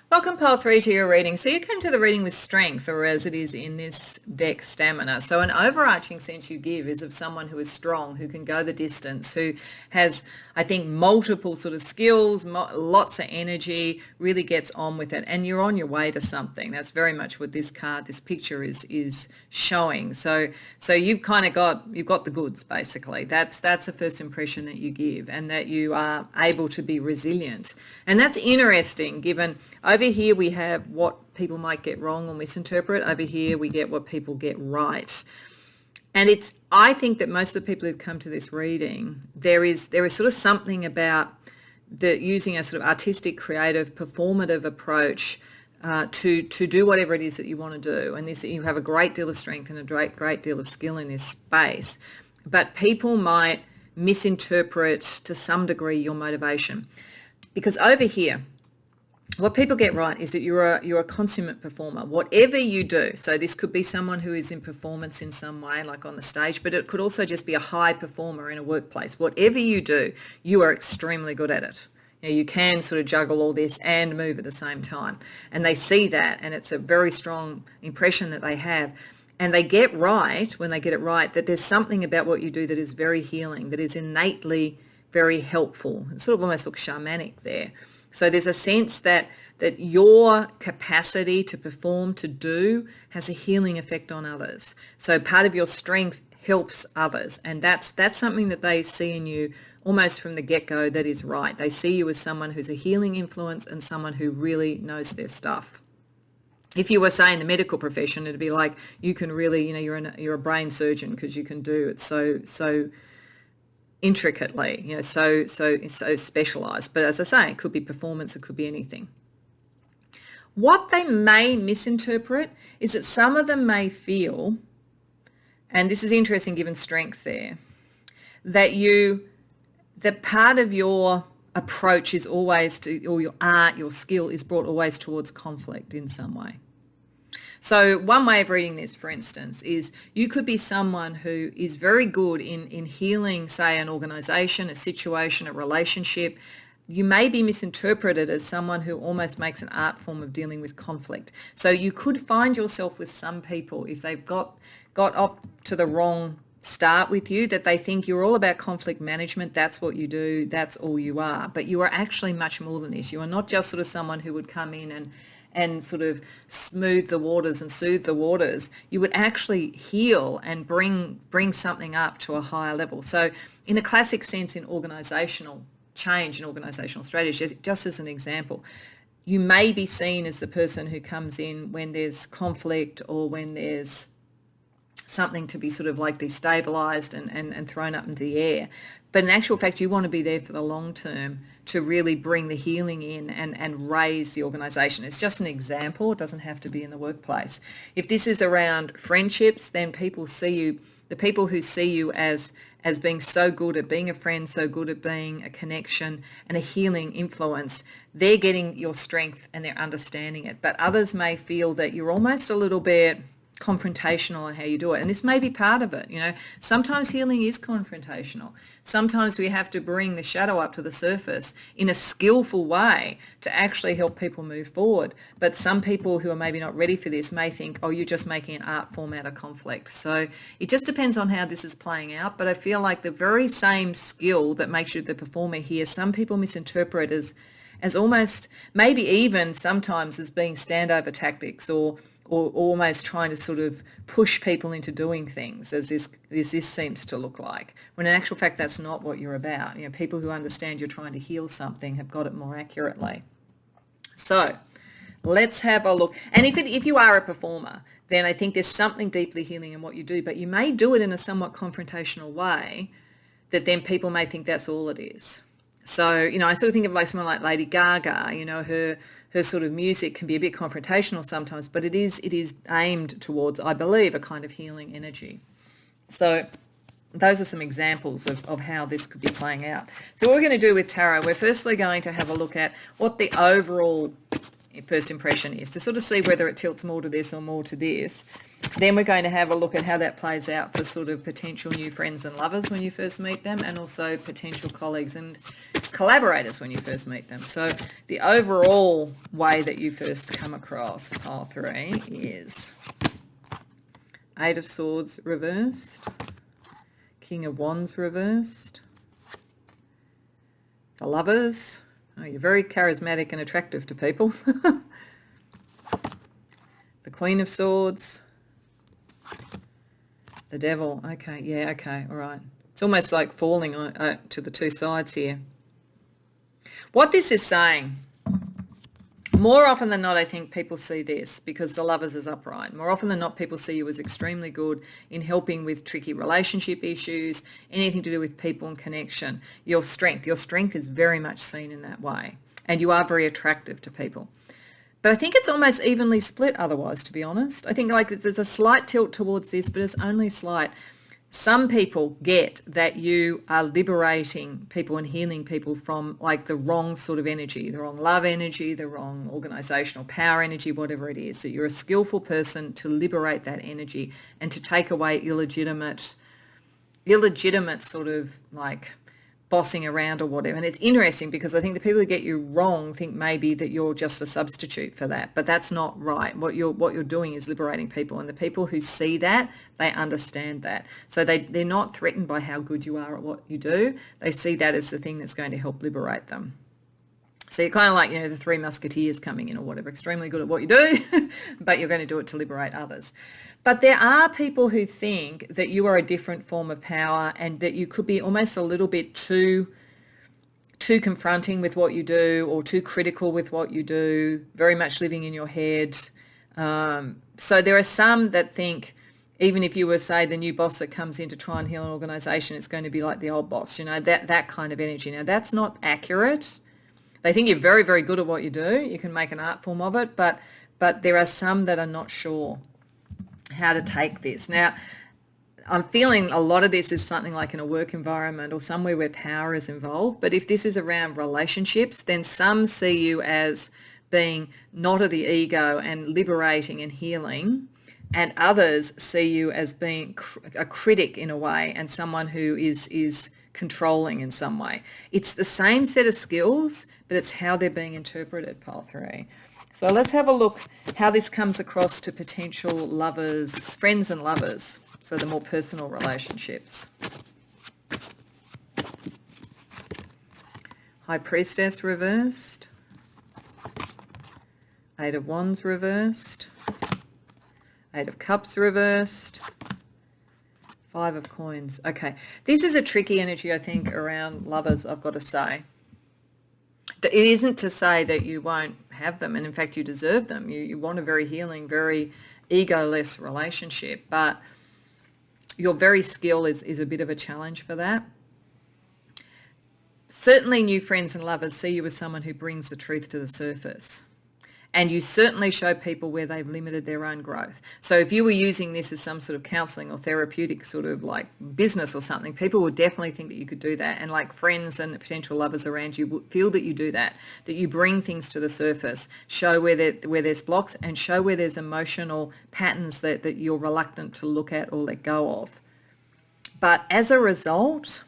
Welcome, pile 3, to your reading. So you came to the reading with strength, or as it is in this deck, stamina. So an overarching sense you give is of someone who is strong, who can go the distance, who has, I think, multiple sort of skills, lots of energy, really gets on with it, and you're on your way to something. That's very much what this card, this picture is showing. So you've kind of you've got the goods, basically. That's the first impression that you give, and that you are able to be resilient. And that's interesting, given over here we have what people might get wrong or misinterpret. Over here we get what people get right. And I think that most of the people who've come to this reading, there is sort of something about using a sort of artistic, creative, performative approach to do whatever it is that you want to do. And this, you have a great deal of strength and a great deal of skill in this space. But people might misinterpret to some degree your motivation. Because over here, what people get right is that you're a consummate performer. Whatever you do, so this could be someone who is in performance in some way, like on the stage, but it could also just be a high performer in a workplace. Whatever you do, you are extremely good at it. You can sort of juggle all this and move at the same time. And they see that, and it's a very strong impression that they have. And they get right, when they get it right, that there's something about what you do that is very healing, that is innately very helpful. It sort of almost looks shamanic there. So there's a sense that your capacity to perform, to do, has a healing effect on others. So part of your strength helps others. And that's something that they see in you almost from the get-go that is right. They see you as someone who's a healing influence and someone who really knows their stuff. If you were, say, in the medical profession, it'd be like you can really, you're a brain surgeon because you can do it so intricately, so specialized. But as I say, it could be performance, it could be anything. What they may misinterpret is that some of them may feel, and this is interesting given strength there, that part of your approach is always to, or your art, your skill is brought always towards conflict in some way. So one way of reading this, for instance, is you could be someone who is very good in healing, say, an organization, a situation, a relationship. You may be misinterpreted as someone who almost makes an art form of dealing with conflict. So you could find yourself with some people, if they've got up to the wrong start with you, that they think you're all about conflict management, that's what you do, that's all you are. But you are actually much more than this. You are not just sort of someone who would come in and sort of smooth the waters and soothe the waters. You would actually heal and bring something up to a higher level. So in a classic sense, in organizational change and organizational strategy, just as an example, you may be seen as the person who comes in when there's conflict or when there's something to be sort of like destabilized and thrown up into the air. But in actual fact, you want to be there for the long term to really bring the healing in and raise the organization. It's just an example. It doesn't have to be in the workplace. If this is around friendships, then people see you, the people who see you as being so good at being a friend, so good at being a connection and a healing influence, they're getting your strength and they're understanding it. But others may feel that you're almost a little bit confrontational in how you do it. And this may be part of it. Sometimes healing is confrontational. Sometimes we have to bring the shadow up to the surface in a skillful way to actually help people move forward. But some people who are maybe not ready for this may think, oh, you're just making an art form out of conflict. So it just depends on how this is playing out. But I feel like the very same skill that makes you the performer here, some people misinterpret as almost, maybe even sometimes as being standover tactics or almost trying to sort of push people into doing things, as this seems to look like. When in actual fact, that's not what you're about. People who understand you're trying to heal something have got it more accurately. So let's have a look. And if you are a performer, then I think there's something deeply healing in what you do, but you may do it in a somewhat confrontational way that then people may think that's all it is. So, I sort of think of like someone like Lady Gaga, her sort of music can be a bit confrontational sometimes, but it is aimed towards, I believe, a kind of healing energy. So those are some examples of how this could be playing out. So what we're going to do with tarot, we're firstly going to have a look at what the overall first impression is, to sort of see whether it tilts more to this or more to this. Then we're going to have a look at how that plays out for sort of potential new friends and lovers when you first meet them, and also potential colleagues and collaborators when you first meet them. So the overall way that you first come across pile 3 is 8 of Swords reversed, King of Wands reversed, the Lovers. Oh, you're very charismatic and attractive to people. The Queen of Swords, the Devil. Okay, yeah, okay, all right. It's almost like falling to the two sides here. What this is saying, more often than not, I think people see this because the Lovers is upright. More often than not, people see you as extremely good in helping with tricky relationship issues, anything to do with people and connection. Your strength is very much seen in that way, and you are very attractive to people. But I think it's almost evenly split otherwise, to be honest. I think like there's a slight tilt towards this, but it's only slight. Some people get that you are liberating people and healing people from like the wrong sort of energy, the wrong love energy, the wrong organizational power energy, whatever it is. That you're a skillful person to liberate that energy and to take away illegitimate sort of like bossing around or whatever. And it's interesting because I think the people who get you wrong think maybe that you're just a substitute for that, but that's not right. What you're doing is liberating people, and the people who see that, they understand that. So they're not threatened by how good you are at what you do. They see that as the thing that's going to help liberate them. So you're kind of like, the Three Musketeers coming in or whatever, extremely good at what you do, but you're going to do it to liberate others. But there are people who think that you are a different form of power and that you could be almost a little bit too confronting with what you do or too critical with what you do, very much living in your head. So there are some that think even if you were, say, the new boss that comes in to try and heal an organisation, it's going to be like the old boss, that kind of energy. Now, that's not accurate. They think you're very, very good at what you do. You can make an art form of it, but there are some that are not sure how to take this. Now, I'm feeling a lot of this is something like in a work environment or somewhere where power is involved. But if this is around relationships, then some see you as being not of the ego and liberating and healing, and others see you as being a critic in a way and someone who is controlling in some way. It's the same set of skills, but it's how they're being interpreted, pile 3. So let's have a look how this comes across to potential lovers, friends and lovers, so the more personal relationships. High Priestess reversed, 8 of Wands reversed, 8 of Cups reversed, 5 of Coins. Okay, this is a tricky energy, I think, around lovers, I've got to say. It isn't to say that you won't have them, and in fact you deserve them. You want a very healing, very egoless relationship, but your very skill is a bit of a challenge for that. Certainly new friends and lovers see you as someone who brings the truth to the surface. And you certainly show people where they've limited their own growth. So if you were using this as some sort of counselling or therapeutic sort of like business or something, people would definitely think that you could do that. And like friends and potential lovers around you would feel that you do that you bring things to the surface, show where there's blocks and show where there's emotional patterns that you're reluctant to look at or let go of. But as a result,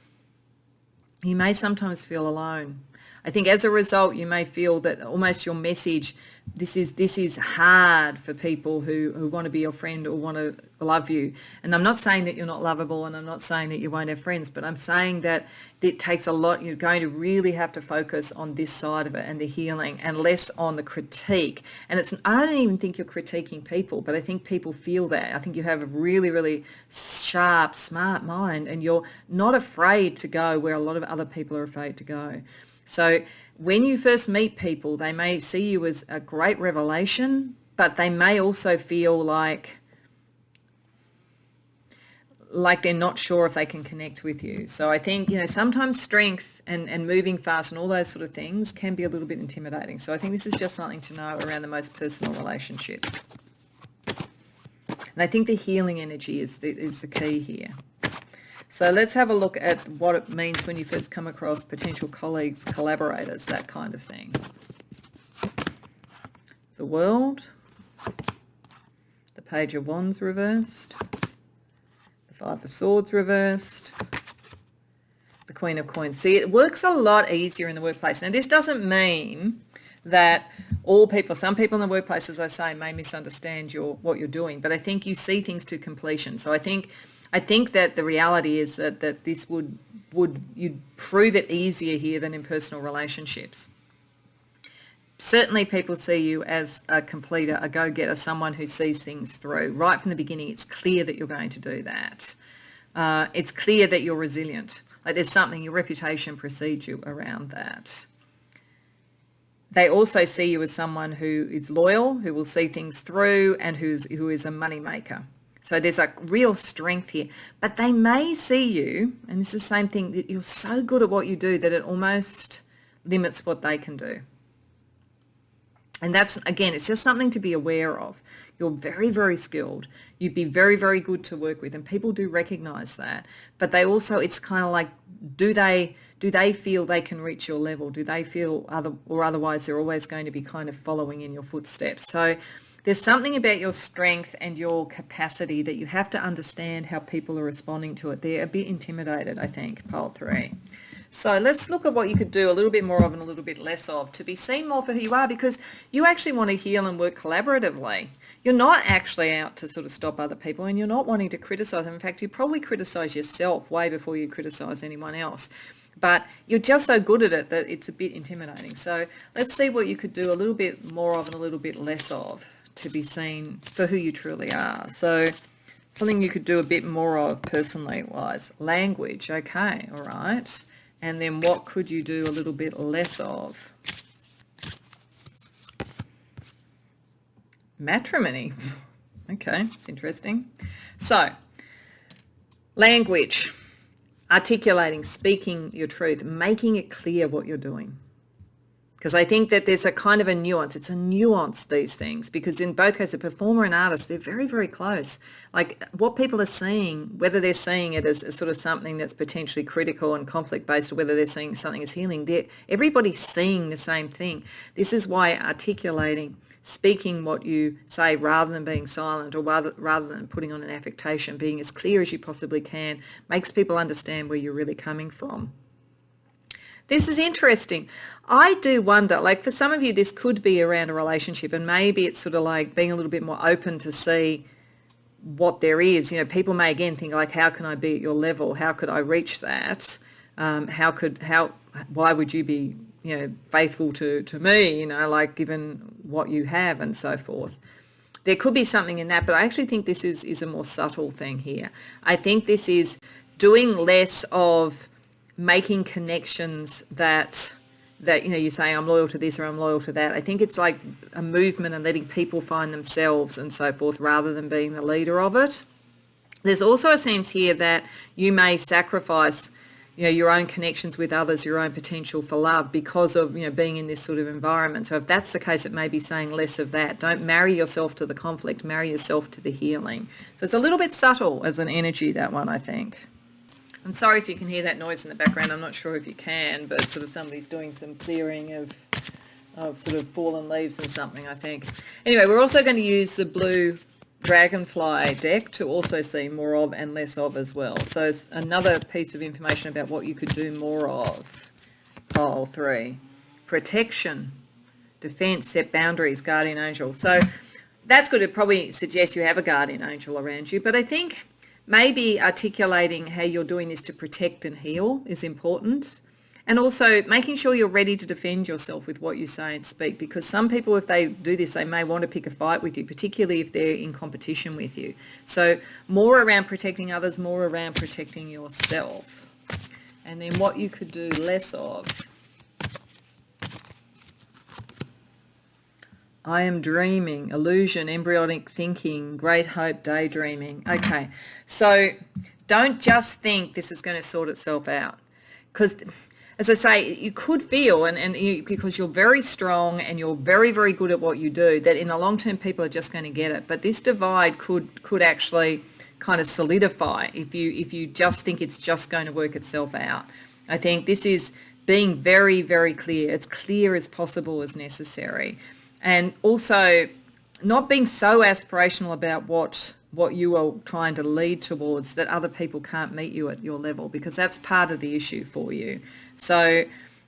you may sometimes feel alone. I think as a result, you may feel that almost your message, this is hard for people who want to be your friend or want to love you. And I'm not saying that you're not lovable, and I'm not saying that you won't have friends, but I'm saying that it takes a lot. You're going to really have to focus on this side of it and the healing, and less on the critique. And I don't even think you're critiquing people, but I think people feel that. I think you have a really, really sharp, smart mind, and you're not afraid to go where a lot of other people are afraid to go. So when you first meet people, they may see you as a great revelation, but they may also feel like they're not sure if they can connect with you. So I think, sometimes strength and moving fast and all those sort of things can be a little bit intimidating. So I think this is just something to know around the most personal relationships. And I think the healing energy is the key here. So let's have a look at what it means when you first come across potential colleagues, collaborators, that kind of thing. The World, the Page of Wands reversed, the 5 of Swords reversed, the Queen of Coins. See, it works a lot easier in the workplace. Now, this doesn't mean that some people in the workplace, as I say, may misunderstand what you're doing, but I think you see things to completion. So I think that the reality is that this you'd prove it easier here than in personal relationships. Certainly people see you as a completer, a go-getter, someone who sees things through. Right from the beginning, it's clear that you're going to do that. It's clear that you're resilient. Like there's something, your reputation precedes you around that. They also see you as someone who is loyal, who will see things through, and who is a money maker. So there's a real strength here. But they may see you, and it's the same thing, that you're so good at what you do that it almost limits what they can do. And that's, again, it's just something to be aware of. You're very, very skilled. You'd be very, very good to work with. And people do recognize that. But they also, it's kind of like, do they feel they can reach your level? Do they feel otherwise they're always going to be kind of following in your footsteps? So there's something about your strength and your capacity that you have to understand how people are responding to it. They're a bit intimidated, I think, pole 3. So let's look at what you could do a little bit more of and a little bit less of to be seen more for who you are, because you actually want to heal and work collaboratively. You're not actually out to sort of stop other people, and you're not wanting to criticize them. In fact, you probably criticize yourself way before you criticize anyone else. But you're just so good at it that it's a bit intimidating. So let's see what you could do a little bit more of and a little bit less of to be seen for who you truly are. So something you could do a bit more of personally wise. Language, okay, all right. And then what could you do a little bit less of? Matrimony. Okay, it's interesting. So, language, articulating, speaking your truth, making it clear what you're doing. Because I think that there's a kind of a nuance. It's a nuance, these things, because in both cases, a performer and artist, they're very, very close. Like what people are seeing, whether they're seeing it as sort of something that's potentially critical and conflict-based, or whether they're seeing something as healing, everybody's seeing the same thing. This is why articulating, speaking what you say rather than being silent, or rather than putting on an affectation, being as clear as you possibly can, makes people understand where you're really coming from. This is interesting. I do wonder, like for some of you, this could be around a relationship, and maybe it's sort of like being a little bit more open to see what there is. You know, people may again think like, how can I be at your level? How could I reach that? Why would you be, you know, faithful to me, you know, like given what you have and so forth. There could be something in that, but I actually think this is a more subtle thing here. I think this is doing less of making connections that you know, you say I'm loyal to this or I'm loyal to that. I think it's like a movement and letting people find themselves and so forth rather than being the leader of it. There's also a sense here that you may sacrifice, you know, your own connections with others, your own potential for love because of, you know, being in this sort of environment. So if that's the case, it may be saying less of that. Don't marry yourself to the conflict, marry yourself to the healing. So it's a little bit subtle as an energy, that one, I think. I'm sorry if you can hear that noise in the background. I'm not sure if you can, but sort of somebody's doing some clearing of sort of fallen leaves and something, I think. Anyway, we're also going to use the blue dragonfly deck to also see more of and less of as well. So it's another piece of information about what you could do more of. Pole 3. Protection, defense, set boundaries, guardian angel. So that's good. It probably suggests you have a guardian angel around you, but I think maybe articulating how you're doing this to protect and heal is important. And also making sure you're ready to defend yourself with what you say and speak, because some people, if they do this, they may want to pick a fight with you, particularly if they're in competition with you. So more around protecting others, more around protecting yourself. And then what you could do less of. I am dreaming, illusion, embryonic thinking, great hope, daydreaming. Okay, so don't just think this is going to sort itself out, because as I say, you could feel, because you're very strong and you're very, very good at what you do, that in the long term people are just going to get it. But this divide could actually kind of solidify if you just think it's just going to work itself out. I think this is being very, very clear, as clear as possible as necessary. And also not being so aspirational about what you are trying to lead towards that other people can't meet you at your level, because that's part of the issue for you. So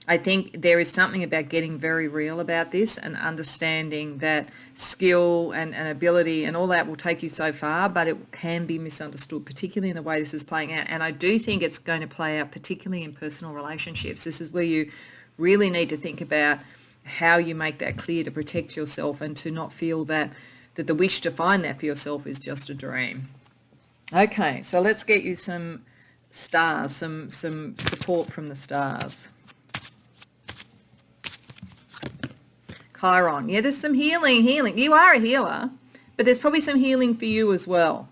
I think there is something about getting very real about this and understanding that skill and ability and all that will take you so far, but it can be misunderstood, particularly in the way this is playing out. And I do think it's going to play out particularly in personal relationships. This is where you really need to think about how you make that clear to protect yourself and to not feel that the wish to find that for yourself is just a dream. Okay, so let's get you some stars, some support from the stars. Chiron. Yeah, there's some healing. You are a healer, but there's probably some healing for you as well.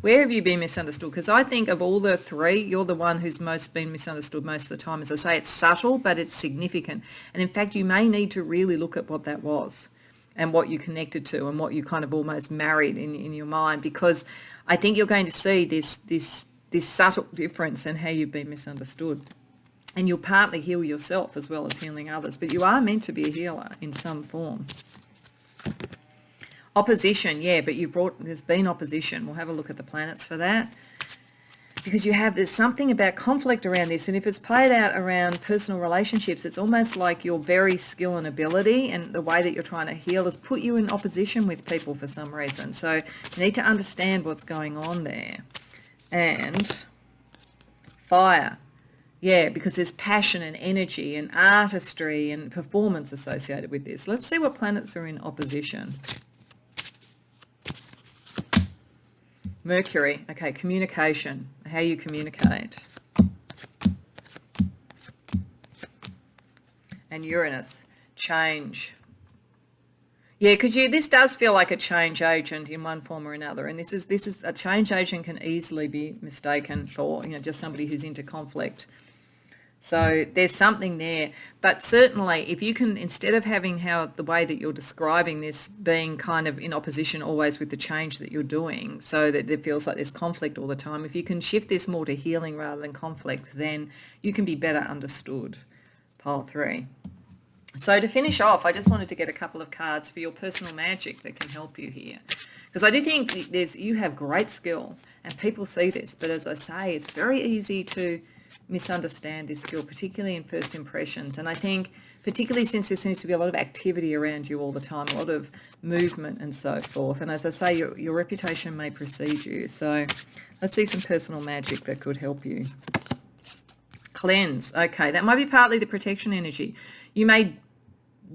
Where have you been misunderstood? Because I think of all the three, you're the one who's most been misunderstood most of the time. As I say, it's subtle, but it's significant. And in fact, you may need to really look at what that was. and what you connected to and what you kind of almost married in your mind, because I think you're going to see this subtle difference in how you've been misunderstood. And you'll partly heal yourself as well as healing others, but you are meant to be a healer in some form. Opposition, yeah, but there's been opposition. We'll have a look at the planets for that. Because there's something about conflict around this, and if it's played out around personal relationships, it's almost like your very skill and ability and the way that you're trying to heal has put you in opposition with people for some reason. So you need to understand what's going on there. And fire. Yeah, because there's passion and energy and artistry and performance associated with this. Let's see what planets are in opposition. Mercury, okay, communication, how you communicate. And Uranus, change. Yeah, because this does feel like a change agent in one form or another, and this is a change agent can easily be mistaken for just somebody who's into conflict. So there's something there, but certainly if you can, instead of having the way that you're describing this being kind of in opposition always with the change that you're doing, so that it feels like there's conflict all the time, if you can shift this more to healing rather than conflict, then you can be better understood. Pile 3. So to finish off, I just wanted to get a couple of cards for your personal magic that can help you here. Because I do think you have great skill and people see this, but as I say, it's very easy to misunderstand this skill, particularly in first impressions. And I think particularly since there seems to be a lot of activity around you all the time, a lot of movement and so forth. And as I say, your reputation may precede you. So let's see some personal magic that could help you. Cleanse. Okay, that might be partly the protection energy. You may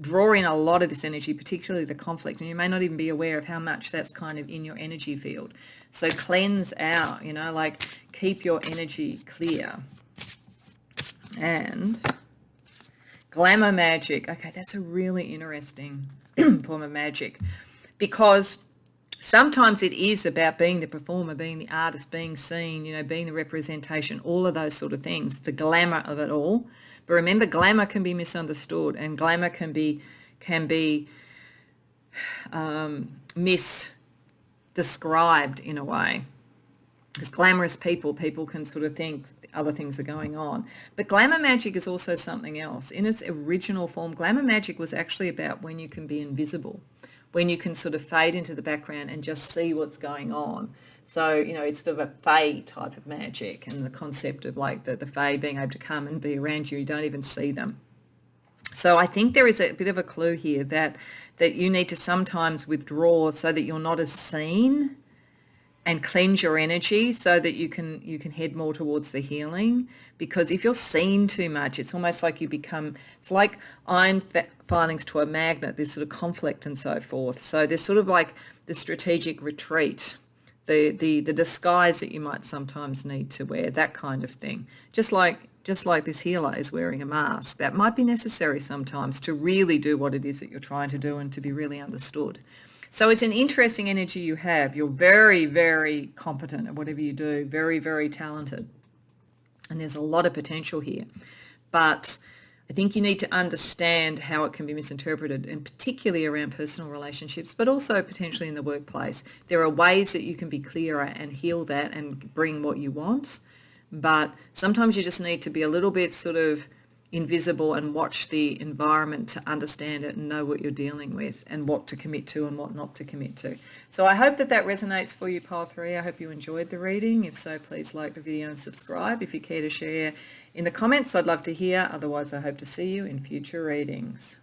draw in a lot of this energy, particularly the conflict, and you may not even be aware of how much that's kind of in your energy field. So cleanse out, like keep your energy clear. And glamour magic. Okay, that's a really interesting form of magic, because sometimes it is about being the performer, being the artist, being seen, being the representation, all of those sort of things, the glamour of it all. But remember, glamour can be misunderstood, and glamour can be misdescribed in a way. Because glamorous people can sort of think other things are going on. But glamour magic is also something else. In its original form, glamour magic was actually about when you can be invisible, when you can sort of fade into the background and just see what's going on. So, it's sort of a fae type of magic, and the concept of like the fae being able to come and be around you don't even see them. So I think there is a bit of a clue here that you need to sometimes withdraw so that you're not as seen, and cleanse your energy so that you can head more towards the healing. Because if you're seen too much, it's almost like it's like iron filings to a magnet, this sort of conflict and so forth. So there's sort of like the strategic retreat, the disguise that you might sometimes need to wear, that kind of thing. Just like this healer is wearing a mask, that might be necessary sometimes to really do what it is that you're trying to do and to be really understood. So it's an interesting energy you have. You're very, very competent at whatever you do, very, very talented. And there's a lot of potential here. But I think you need to understand how it can be misinterpreted, and particularly around personal relationships, but also potentially in the workplace. There are ways that you can be clearer and heal that and bring what you want. But sometimes you just need to be a little bit sort of invisible and watch the environment to understand it and know what you're dealing with and what to commit to and what not to commit to. So I hope that resonates for you, Pile 3. I hope you enjoyed the reading. If so, please like the video and subscribe. If you care to share in the comments, I'd love to hear. Otherwise, I hope to see you in future readings.